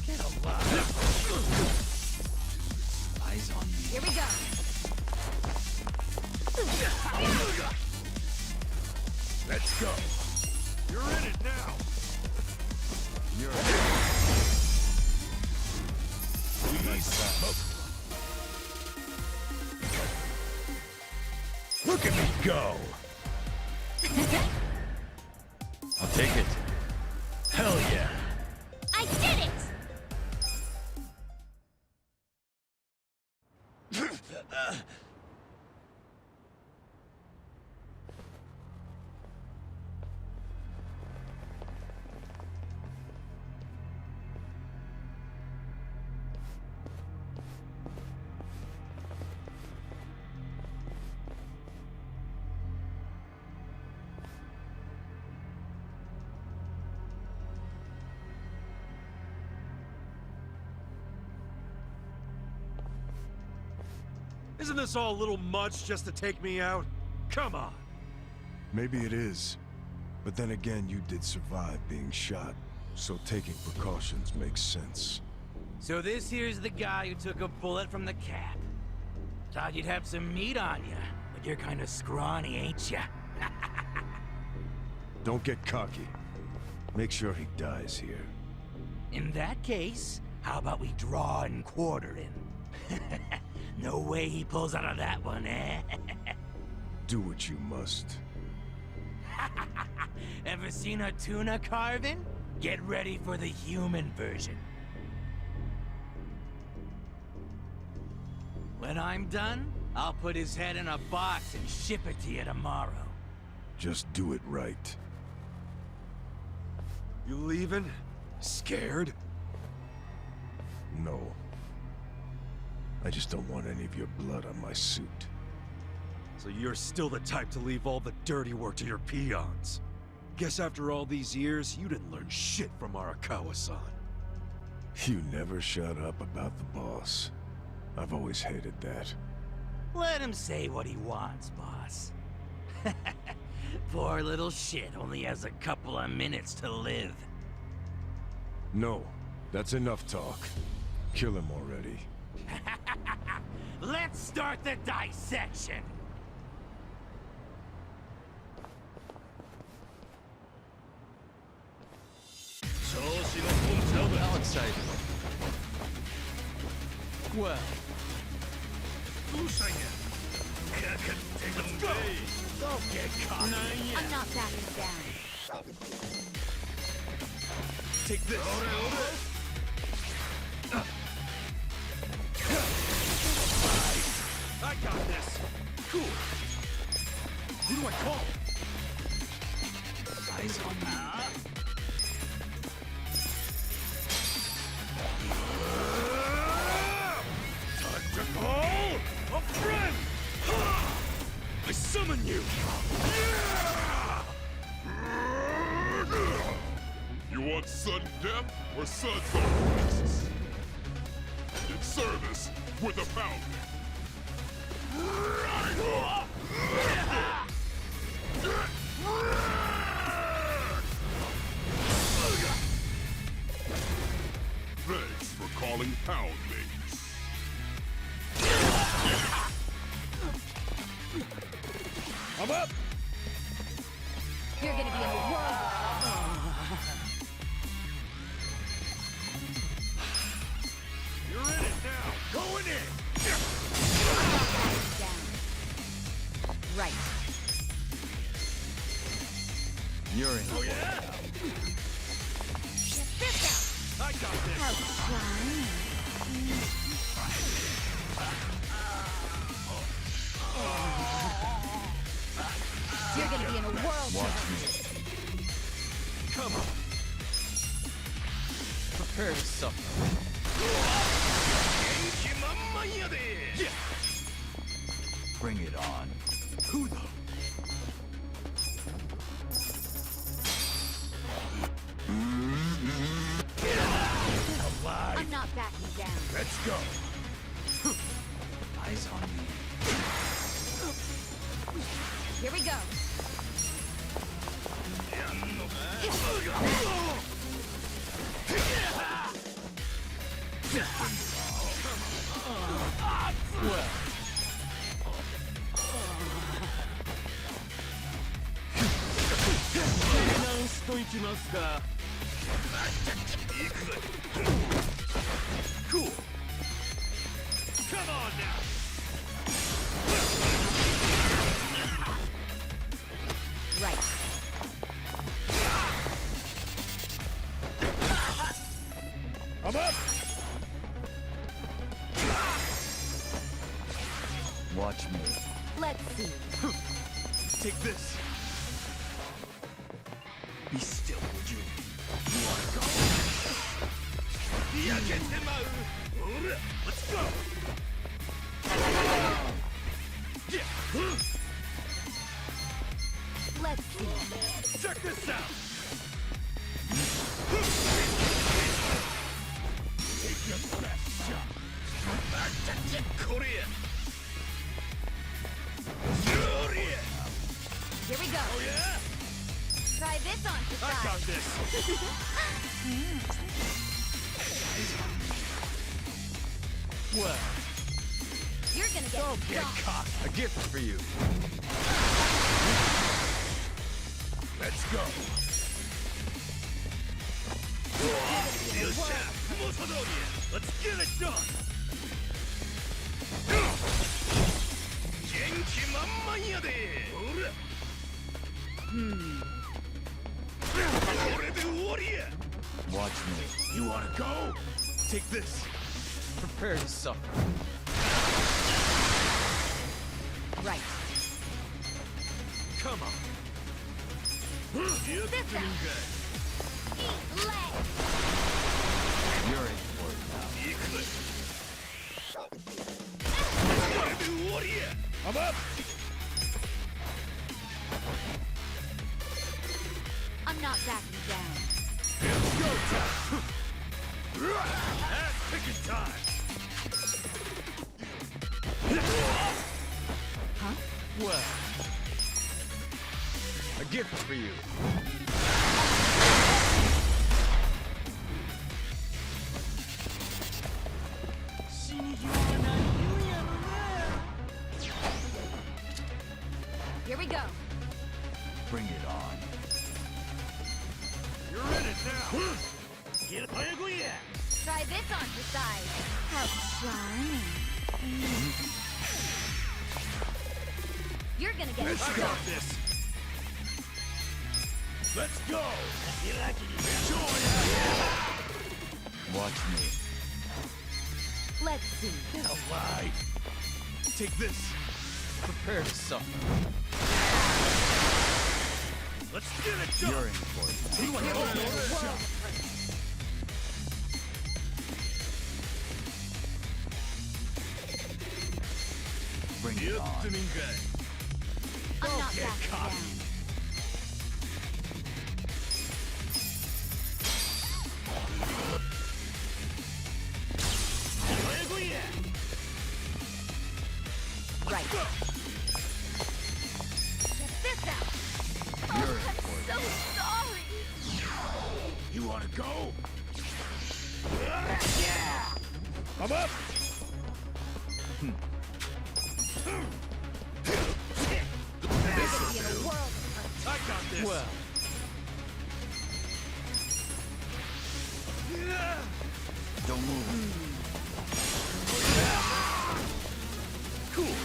Get alive! Eyes on me. Here we go. Let's go! You're in it now! You're Look at me go! I'll take it. Hell yeah! I did it! Isn't this all a little much just to take me out? Come on! Maybe it is. But then again, you did survive being shot. So taking precautions makes sense. So this here's the guy who took a bullet from the cap. Thought you'd have some meat on you, but you're kind of scrawny, ain't ya? Don't get cocky. Make sure he dies here. In that case, how about we draw and quarter him? No way he pulls out of that one, eh? Do what you must. Ever seen a tuna carving? Get ready for the human version. When I'm done, I'll put his head in a box and ship it to you tomorrow. Just do it right. You leaving? Scared? No. I just don't want any of your blood on my suit. So you're still the type to leave all the dirty work to your peons. Guess after all these years, you didn't learn shit from Arakawa-san. You never shut up about the boss. I've always hated that. Let him say what he wants, boss. Poor little shit only has a couple of minutes to live. No, that's enough talk. Kill him already. Let's start the dissection! How exciting. Well. Let's go! Don't get caught! I'm not backing down. Take this! I got this! Cool! Who do I call? Eyes on me. Time to call a friend! I summon you! You want sudden death or suds on wrists? In service with a pound. Thanks for calling Pound Mates. I'm up! You're gonna be in a world. You're in it now! Going in! Right. You're in. Oh yeah? Check this out. I got this! How charming. You're gonna be in a world. Watch me. Come on! Prepare to suffer. Bring it on. Who the? Alive! I'm not backing down. Let's go! Eyes on me. Here we go. Well. Cool! Come on now! Right. I'm up! Watch me. Let's see. Take this! Be still, would you? You wanna go? Let's go! Let's see. Check this out! Take your best shot! Korea! Here we go. Oh yeah? Try this on for I size. got this! Well, You're gonna get Don't get stomped. cocked! a gift for you. Let's go! Let's get it done! Watch me. You wanna go? Take this! Prepare to suffer. Right. Come on! This out. Eat leg. You're in for it now. I'm up! I'm not backing down. It's go time! Ass picking time! Huh? Well, a gift for you. Here we go. Bring it on. You're in it now! Get it, Try this on for size. How charming. You're gonna get Let's stomped. got this! Let's go! Watch me. Let's see. Get alive! Take this! Prepare to suffer. Let's get it done! You're in for it now. Bring it on. I'm not backing down. Right. Check this out. Oh, I'm so sorry. You wanna go? I'm up! This be in a world of hurt. I got this! Well, Don't move. Cool!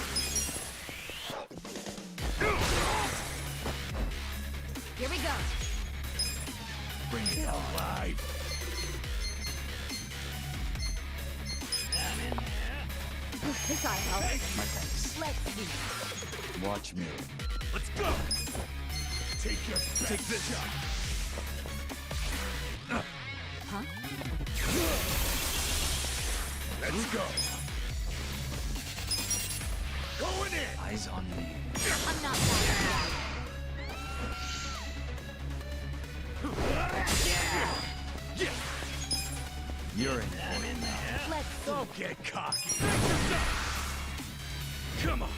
Here we go. Bring it on. Alive! This ought to help. My thanks. Let's see. Watch me. Let's go! Take your Take this shot! Huh? Let's go! Going in! Eyes on me. I'm not backing down. You're in for it now. Let's see. Don't get cocky! Come on!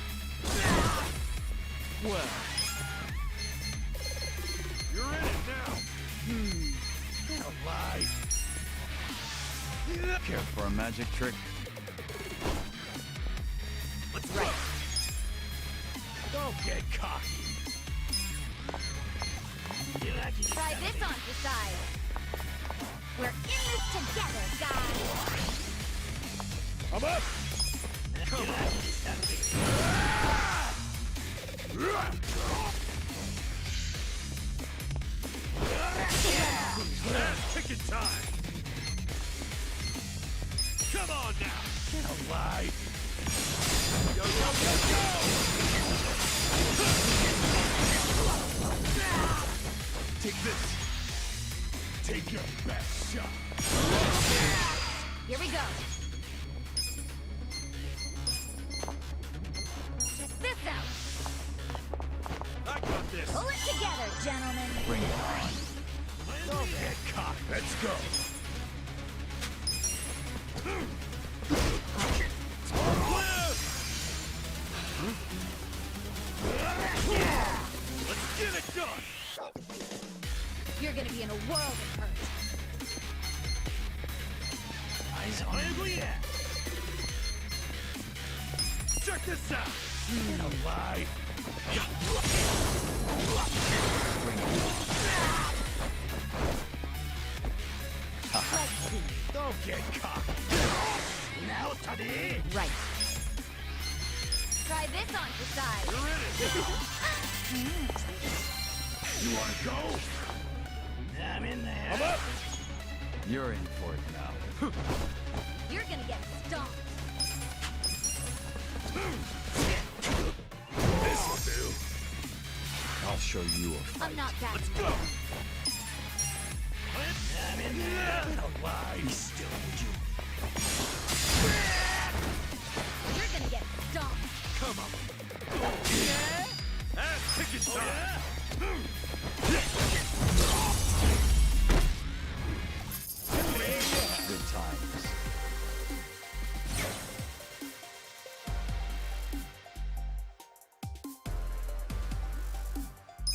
well. You're in it now! Alive! Care for a magic trick? Let's go! Don't get cocky! Try this on for size. We're in this together, guys. I'm up! Come on! Last ticket time! Come on now! Get alive! Go, go, go, go! Take this! Take your best shot! Here we go. Check this out. I got this! Pull it together, gentlemen. Bring it on. Don't get caught! Let's go! Let's get it done! You're gonna be in a world of hurt. Eyes on me. Check this out! Get alive! Bring it Let's see. Don't get cocky! Now, Taddy! Right. Try this on for size. You're in it! You wanna go? I'm in there. I'm up! You're in for it now. You're gonna get stomped. This'll do! I'll show you a fight. I'm not backing Let's go! down. I'm in there! Get alive! Be still, would you? You're gonna get stomped. Come on! Ass kicking time! Good times.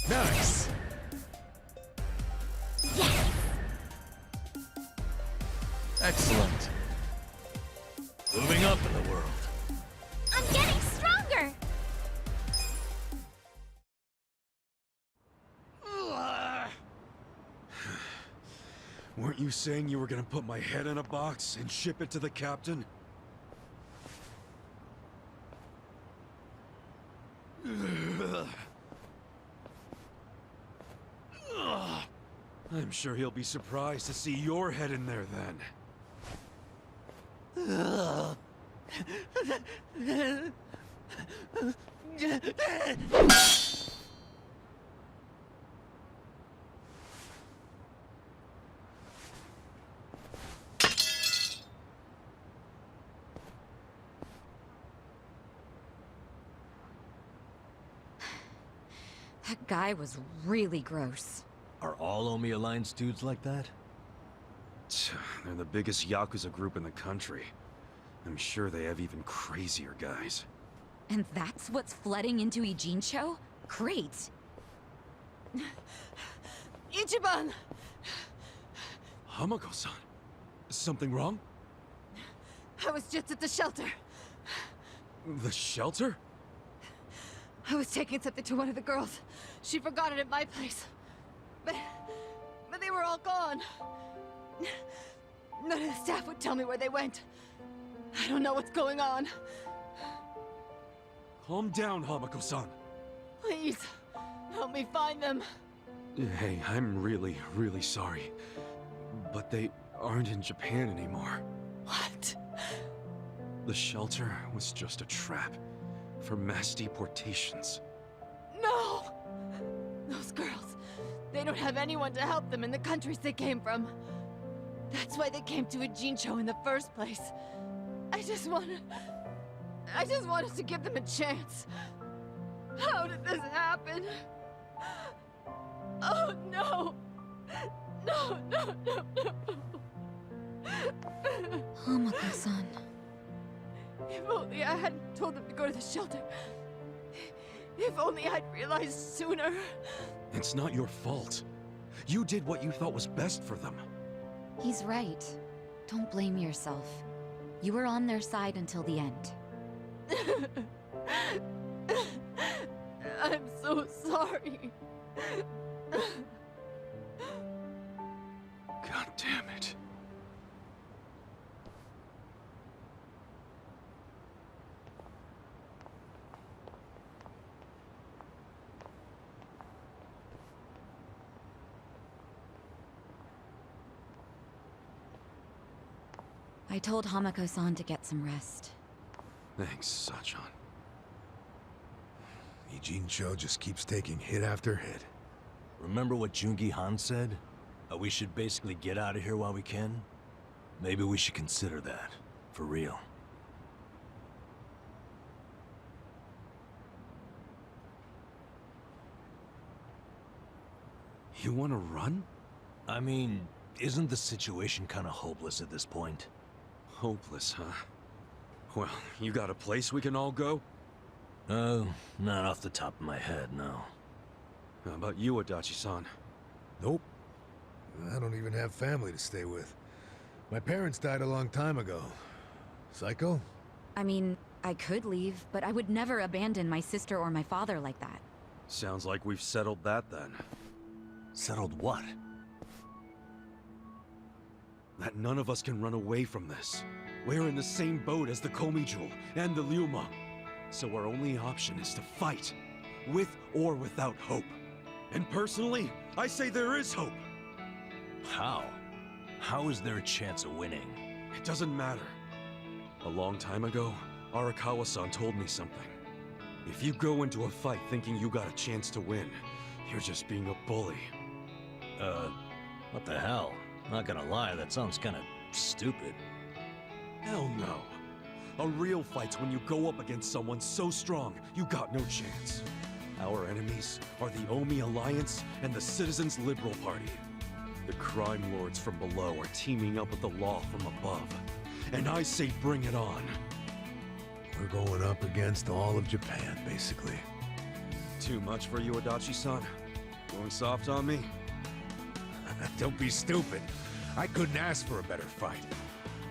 Nice! Excellent. Moving up in the world. I'm getting stronger! Weren't you saying you were gonna put my head in a box and ship it to the captain? I'm sure he'll be surprised to see your head in there then. That guy was really gross. Are all Omi Alliance dudes like that? They're the biggest Yakuza group in the country. I'm sure they have even crazier guys. And that's what's flooding into Ijincho? Great. Ichiban! Hamako-san, something wrong? I was just at the shelter. The shelter? I was taking something to one of the girls. She forgot it at my place. But they were all gone. None of the staff would tell me where they went. I don't know what's going on. Calm down, Hamako-san. Please, help me find them. Hey, I'm really, really sorry. But they aren't in Japan anymore. What? The shelter was just a trap for mass deportations. No! Those girls, they don't have anyone to help them in the countries they came from. That's why they came to Ijincho in the first place. I just wanted to give them a chance. How did this happen? Oh no! No, no, no, no! Hamako-san. If only I hadn't told them to go to the shelter. If only I'd realized sooner. It's not your fault. You did what you thought was best for them. He's right. Don't blame yourself. You were on their side until the end. I'm so sorry. God damn it. I told Hamako-san to get some rest. Thanks, Sachan. Ijincho just keeps taking hit after hit. Remember what Jungi Han said? We should basically get out of here while we can? Maybe we should consider that. For real. You want to run? I mean, isn't the situation kind of hopeless at this point? Hopeless, huh? Well, you got a place we can all go? Not off the top of my head, no. How about you, Adachi-san? Nope. I don't even have family to stay with. My parents died a long time ago. Psycho? I mean, I could leave, but I would never abandon my sister or my father like that. Sounds like we've settled that then. Settled what? That none of us can run away from this. We're in the same boat as the Komijul and the Ryuma. So our only option is to fight, with or without hope. And personally, I say there is hope. How? How is there a chance of winning? It doesn't matter. A long time ago, Arakawa-san told me something. If you go into a fight thinking you got a chance to win, you're just being a bully. What the hell? Not gonna lie, that sounds kinda stupid. Hell no. A real fight's when you go up against someone so strong, you got no chance. Our enemies are the Omi Alliance and the Citizens Liberal Party. The crime lords from below are teaming up with the law from above. And I say bring it on. We're going up against all of Japan, basically. Too much for you, Adachi-san? Going soft on me? Don't be stupid. I couldn't ask for a better fight.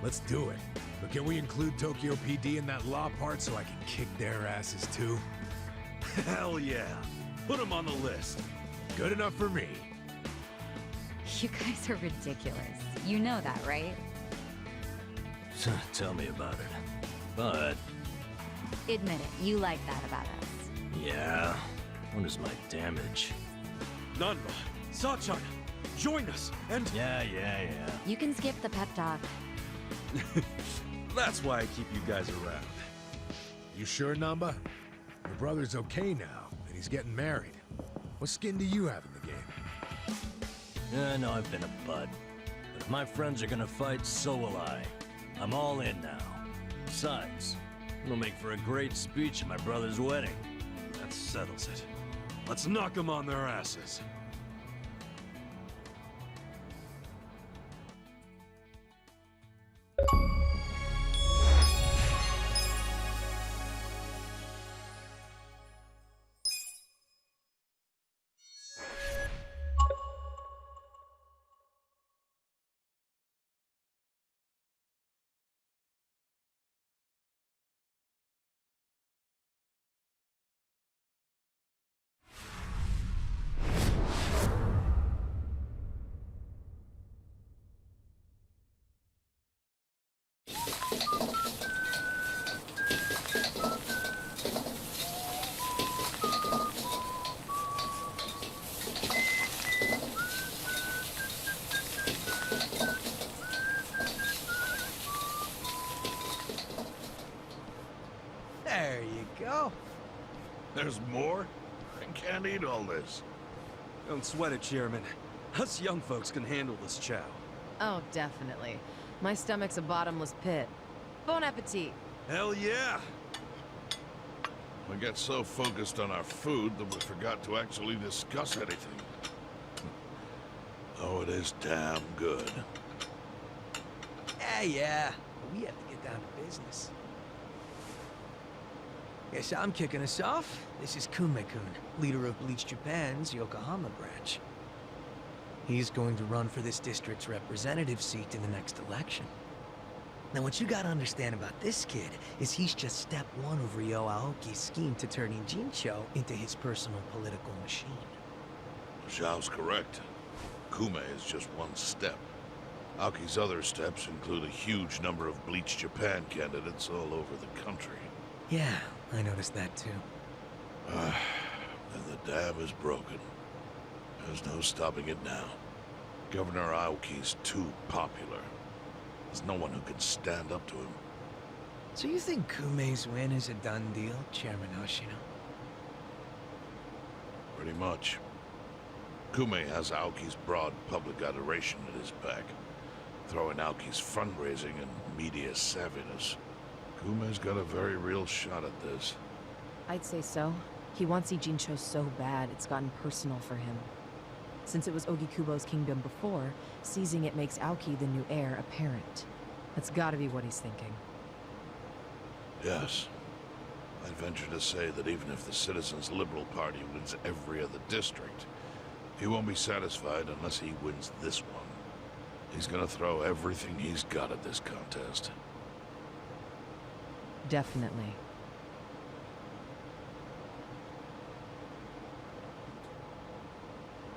Let's do it. But can we include Tokyo PD in that law part so I can kick their asses too? Hell yeah. Put them on the list. Good enough for me. You guys are ridiculous. You know that, right? Tell me about it. But... Admit it, you like that about us. yeah, what is my damage? Nanba, Sachan, join us, and... Yeah. You can skip the pep talk. That's why I keep you guys around. You sure, Namba? Your brother's okay now, and he's getting married. What skin do you have in the game? No, I've been a bud. But if my friends are gonna fight, so will I. I'm all in now. Besides, it'll make for a great speech at my brother's wedding. That settles it. Let's knock them on their asses. There you go. There's more? I can't eat all this. Don't sweat it, Chairman. Us young folks can handle this chow. Oh, definitely. My stomach's a bottomless pit. Bon appetit. Hell yeah! We get so focused on our food that we forgot to actually discuss anything. Oh, it is damn good. Yeah. We have to get down to business. Guess I'm kicking us off. This is Kume-kun, leader of Bleach Japan's Yokohama branch. He's going to run for this district's representative seat in the next election. Now, what you gotta understand about this kid is he's just step one of Ryo Aoki's scheme to turning Jincho into his personal political machine. Zhao's correct. Kume is just one step. Aoki's other steps include a huge number of Bleach Japan candidates all over the country. Yeah, I noticed that too. And the dam is broken. There's no stopping it now. Governor Aoki's too popular. There's no one who can stand up to him. So you think Kume's win is a done deal, Chairman Hoshino? Pretty much. Kume has Aoki's broad public adoration at his back. Throwing Aoki's fundraising and media savviness. Kume's got a very real shot at this. I'd say so. He wants Ijincho so bad, it's gotten personal for him. Since it was Ogikubo's kingdom before, seizing it makes Aoki the new heir apparent. That's gotta be what he's thinking. Yes. I'd venture to say that even if the Citizens' Liberal Party wins every other district, he won't be satisfied unless he wins this one. He's gonna throw everything he's got at this contest. Definitely.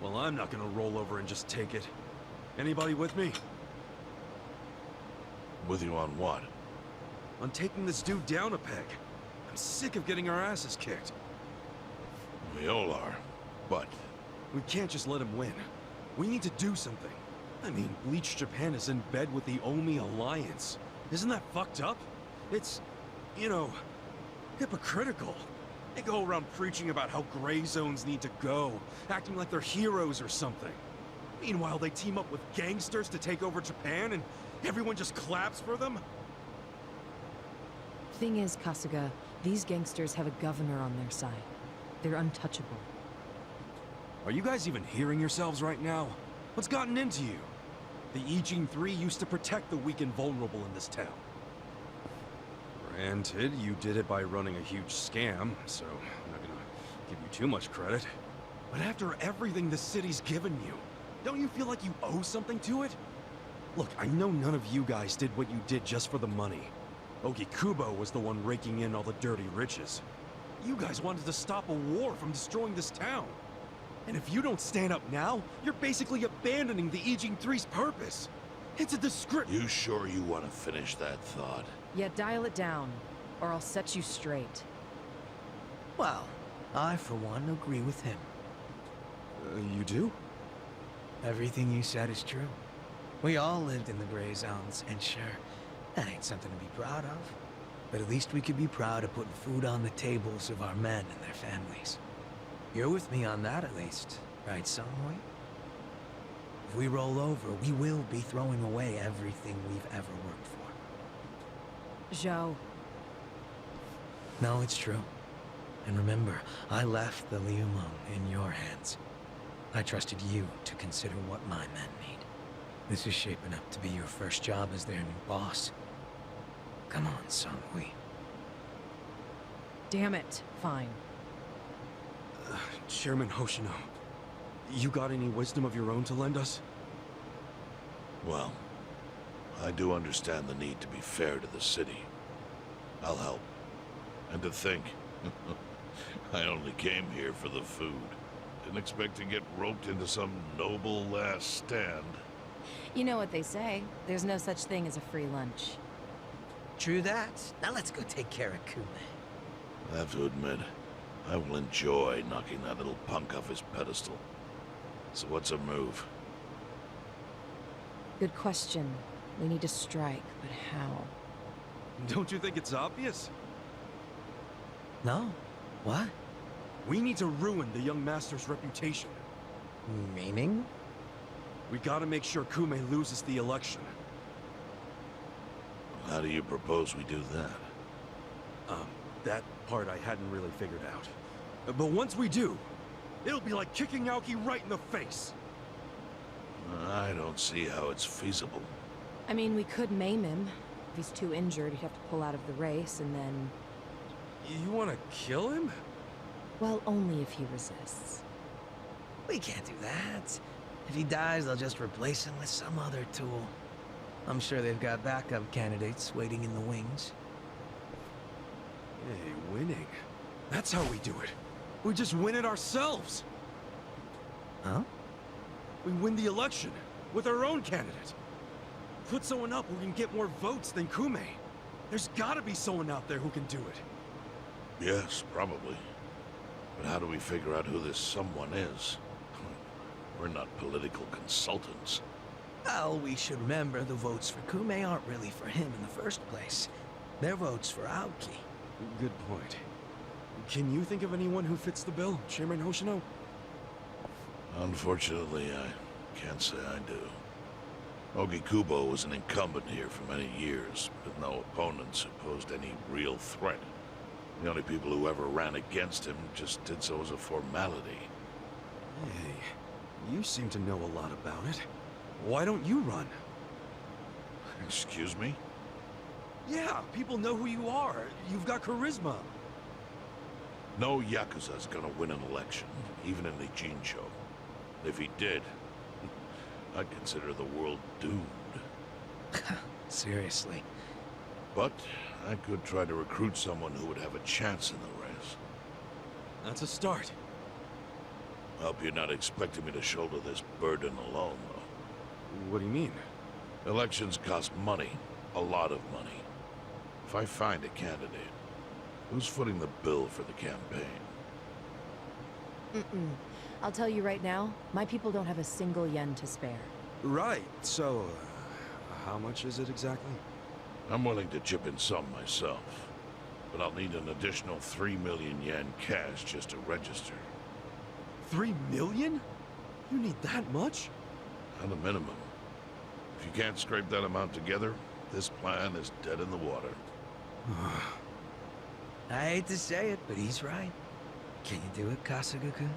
Well, I'm not gonna roll over and just take it. Anybody with me? With you on what? On taking this dude down a peg. I'm sick of getting our asses kicked. We all are, but... We can't just let him win. We need to do something. I mean, Bleach Japan is in bed with the Omi Alliance. Isn't that fucked up? It's, you know, hypocritical. They go around preaching about how gray zones need to go, acting like they're heroes or something. Meanwhile, they team up with gangsters to take over Japan, and everyone just claps for them? Thing is, Kasuga, these gangsters have a governor on their side. They're untouchable. Are you guys even hearing yourselves right now? What's gotten into you? The Ijin 3 used to protect the weak and vulnerable in this town. Granted, you did it by running a huge scam, so I'm not gonna give you too much credit. But after everything the city's given you, don't you feel like you owe something to it? Look, I know none of you guys did what you did just for the money. Ogikubo was the one raking in all the dirty riches. You guys wanted to stop a war from destroying this town. And if you don't stand up now, you're basically abandoning the Ijin 3's purpose. It's a description. You sure you want to finish that thought? Yeah, dial it down, or I'll set you straight. Well, I, for one, agree with him. You do? Everything you said is true. We all lived in the gray zones, and sure, that ain't something to be proud of. But at least we could be proud of putting food on the tables of our men and their families. You're with me on that, at least, right, Songhoi? If we roll over, we will be throwing away everything we've ever worked for. Zhao. No, it's true. And remember, I left the Liumeng in your hands. I trusted you to consider what my men need. This is shaping up to be your first job as their new boss. Come on, Song-Hui. Damn it. Fine. Chairman Hoshino, you got any wisdom of your own to lend us? Well, I do understand the need to be fair to the city. I'll help. And to think, I only came here for the food. Didn't expect to get roped into some noble last stand. You know what they say. There's no such thing as a free lunch. True that. Now let's go take care of Kume. I have to admit, I will enjoy knocking that little punk off his pedestal. So what's a move? Good question. We need to strike, but how? Don't you think it's obvious? No? What? We need to ruin the young master's reputation. Meaning? We gotta make sure Kume loses the election. How do you propose we do that? That part I hadn't really figured out. But once we do, it'll be like kicking Aoki right in the face. I don't see how it's feasible. I mean, we could maim him. If he's too injured, he'd have to pull out of the race, and then... You wanna kill him? Well, only if he resists. We can't do that. If he dies, they'll just replace him with some other tool. I'm sure they've got backup candidates waiting in the wings. Hey, winning. That's how we do it. We just win it ourselves. Huh? We win the election with our own candidate. Put someone up who can get more votes than Kume. There's gotta be someone out there who can do it. Yes, probably. But how do we figure out who this someone is? We're not political consultants. Well, we should remember the votes for Kume aren't really for him in the first place. They're votes for Aoki. Good point. Can you think of anyone who fits the bill, Chairman Hoshino? Unfortunately, I can't say I do. Ogi Kubo was an incumbent here for many years, with no opponents who posed any real threat. The only people who ever ran against him just did so as a formality. Hey, you seem to know a lot about it. Why don't you run? Excuse me? Yeah, people know who you are. You've got charisma. No Yakuza's gonna win an election, even in the Jincho. If he did, I'd consider the world doomed. Seriously. But I could try to recruit someone who would have a chance in the race. That's a start. Hope you're not expecting me to shoulder this burden alone, though. What do you mean? Elections cost money. A lot of money. If I find a candidate, who's footing the bill for the campaign? I'll tell you right now, my people don't have a single yen to spare. Right, so... how much is it exactly? I'm willing to chip in some myself. But I'll need an additional 3 million yen cash just to register. 3 million? You need that much? At a minimum. If you can't scrape that amount together, this plan is dead in the water. I hate to say it, but he's right. Can you do it, Kasuga-kun?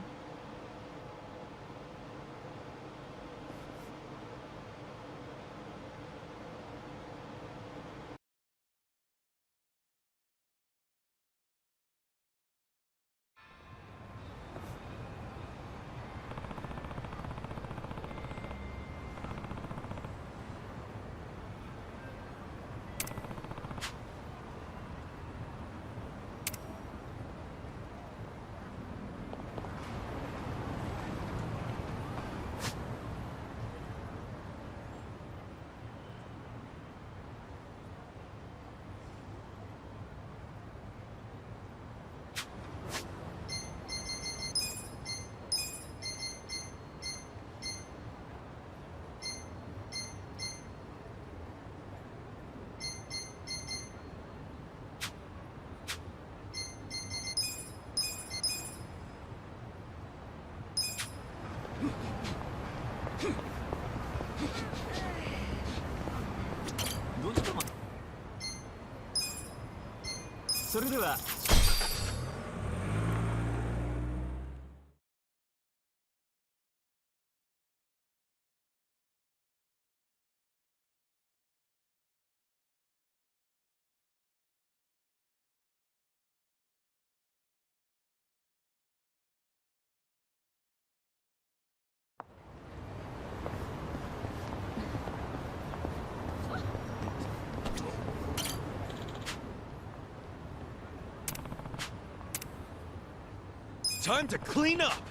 Time to clean up!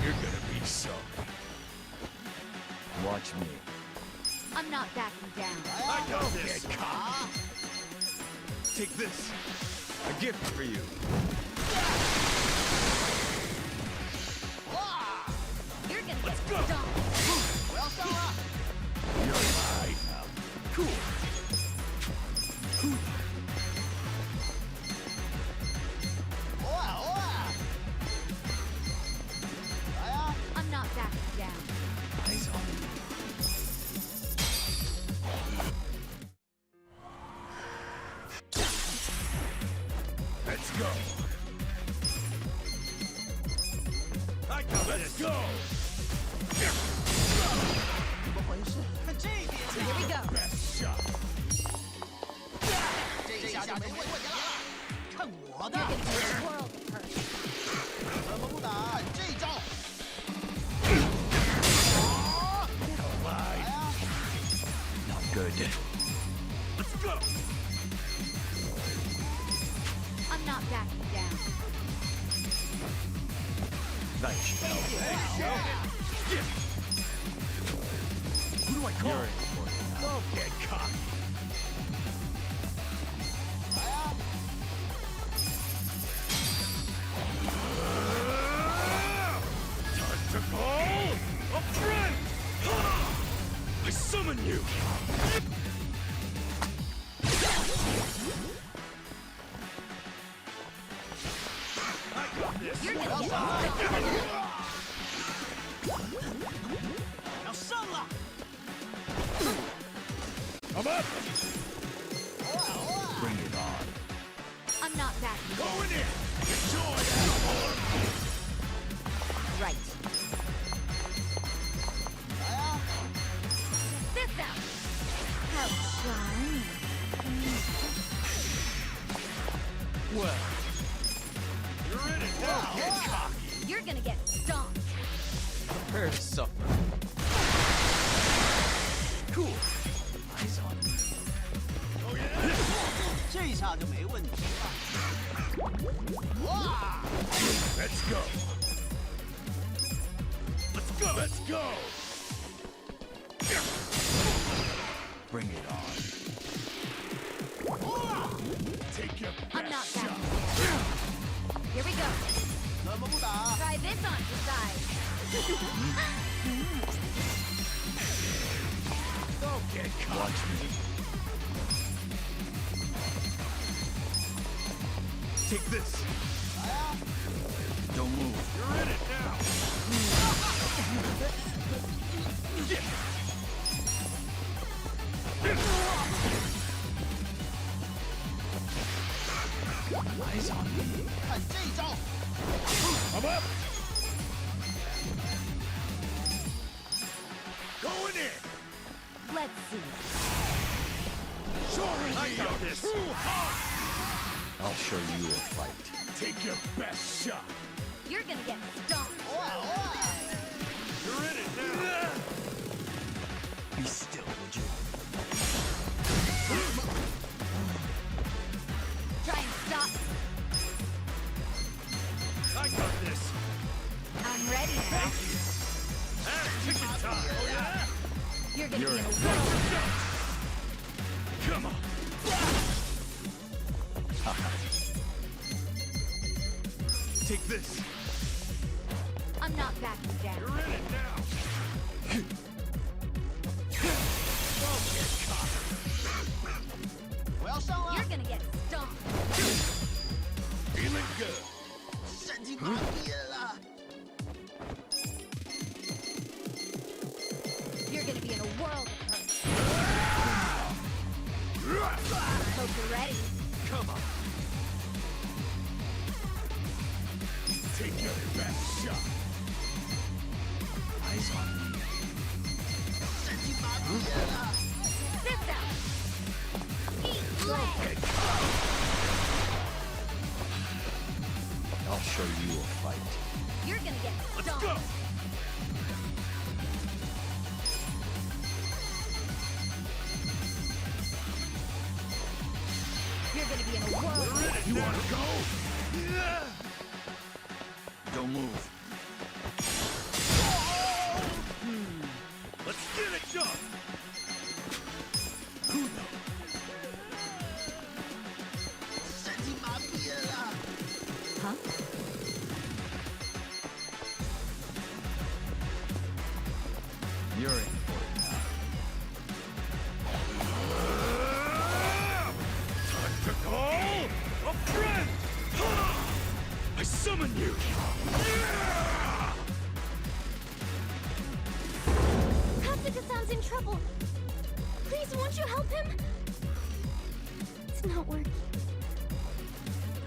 You're gonna be sorry. Watch me. I'm not backing down. I got this! Take this! A gift for you. You're gonna get Go! stomped. You're mine. Cool. I'm not backing down. Eyes on me. Let's go. I got Let's go. Here we go. Best shot. You're gonna be a world of hurt. Not good. Let's go. I'm not backing down. Nice. Who do I call? Don't get cocky. Time to call a friend! I summon you! I got this! You're gonna get Now Sala! I'm up! Bring it on. I'm not backing down. Go in there! Enjoy that! Right. This out. How charming. Well, you're in it now! Get cocky! You're gonna get stomped. Prepare to suffer. Cool! Eyes on me. Oh yeah? 这一下就没问题了。 Let's go! Let's go! Let's go! Bring it on. Take your best I'm not shot! backing down. Here we go. 怎么不打？ Try this on decide. Don't get caught! Watch me. Take this! Don't move. You're in it now! Eyes on me. 看这一招！ I'm up! Going in! Let's see. Show me I got this! I'll show you a fight. Take your best shot! You're gonna get stomped. You're in it now! Be still, would you? Try and stop. I got this! I'm ready. Ticket time! Oh yeah? You're gonna You're be in a in. world. Come on! Take this! I'm not backing down. You're in it now! Don't get caught! 我要上了 You're！gonna get stomped. Feeling good! 神经麻痹了！ You're gonna be in a world of hurt. Hope you're ready. Come on! Take your best shot! Eyes on me. 神经麻痹了！ This out. Eat leg. I'll show you a fight. You're gonna get Let's stomped. go! gonna be in a whirl. You wanna go? Don't move. Let's get it done! Huh? You're in for it now. Time to call a friend! I summon you! Yakuza-san's in trouble. Please, won't you help him? It's not working.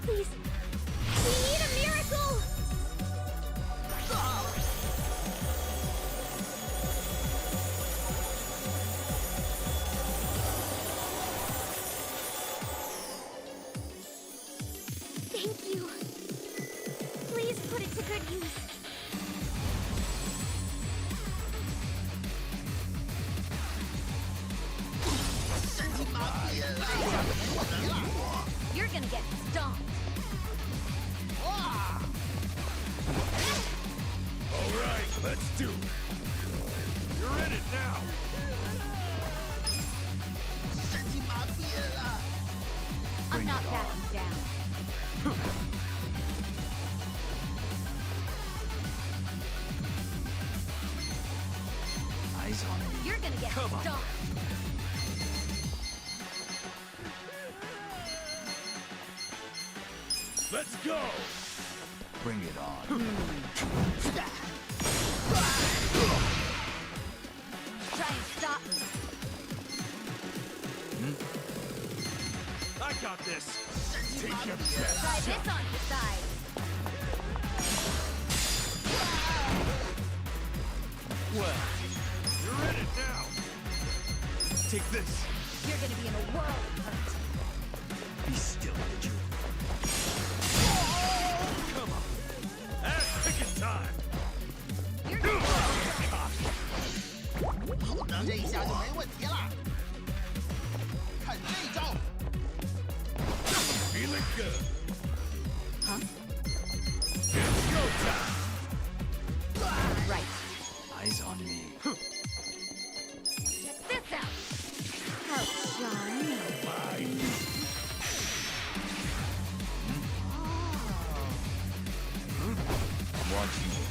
Please. We need a miracle! Thank you. Please put it to good use. You're gonna get stomped. Alright, let's do it! You're in it now! I'm not backing down. Eyes on me. You're gonna get stomped. Let's go! Bring it on. Try and stop me. I got this! Take your best Try shot! this on your side. Well, you're in it now! Take this! You're gonna be in a world of hurt. Be still, would you? Come on! Ass picking time! You're gonna Feeling good! Huh? It's go time! Right. Eyes on me. check this out. How charming. Watching you.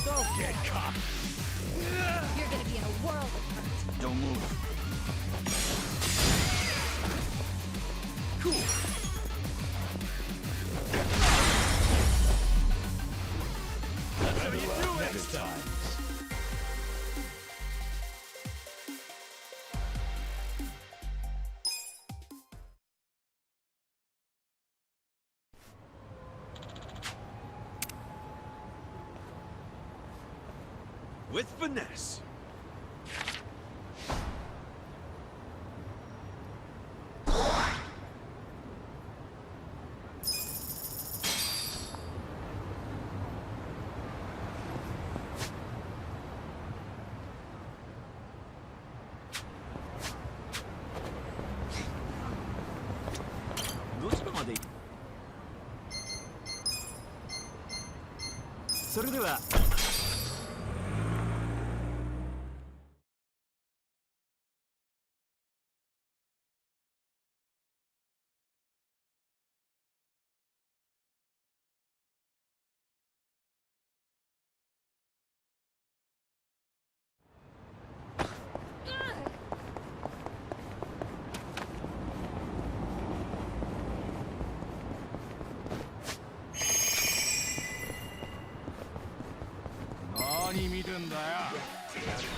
Don't get caught! You're gonna be in a world of hurt. Don't move. Cool! That's how you do it next time! With finesse!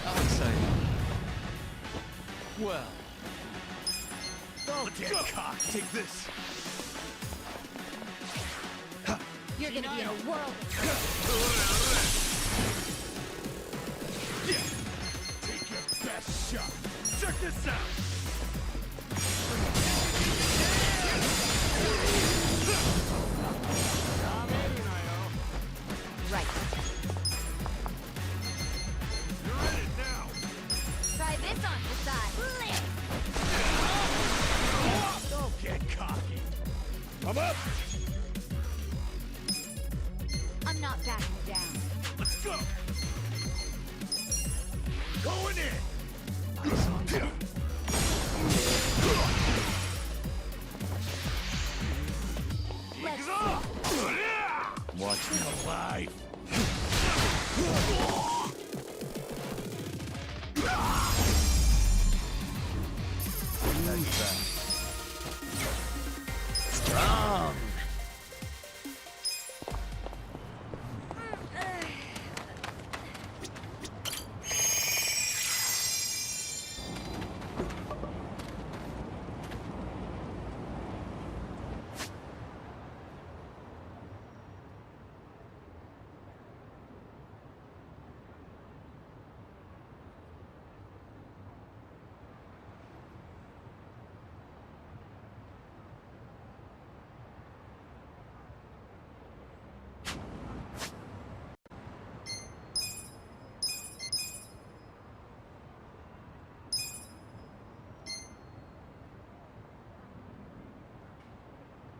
How exciting. Well. Don't get caught. Take this. You're gonna be in a world of Yeah. Take your best shot. Check this out. Right. You're in it now. Try this on your side. Don't Going in! Watch me. Alive!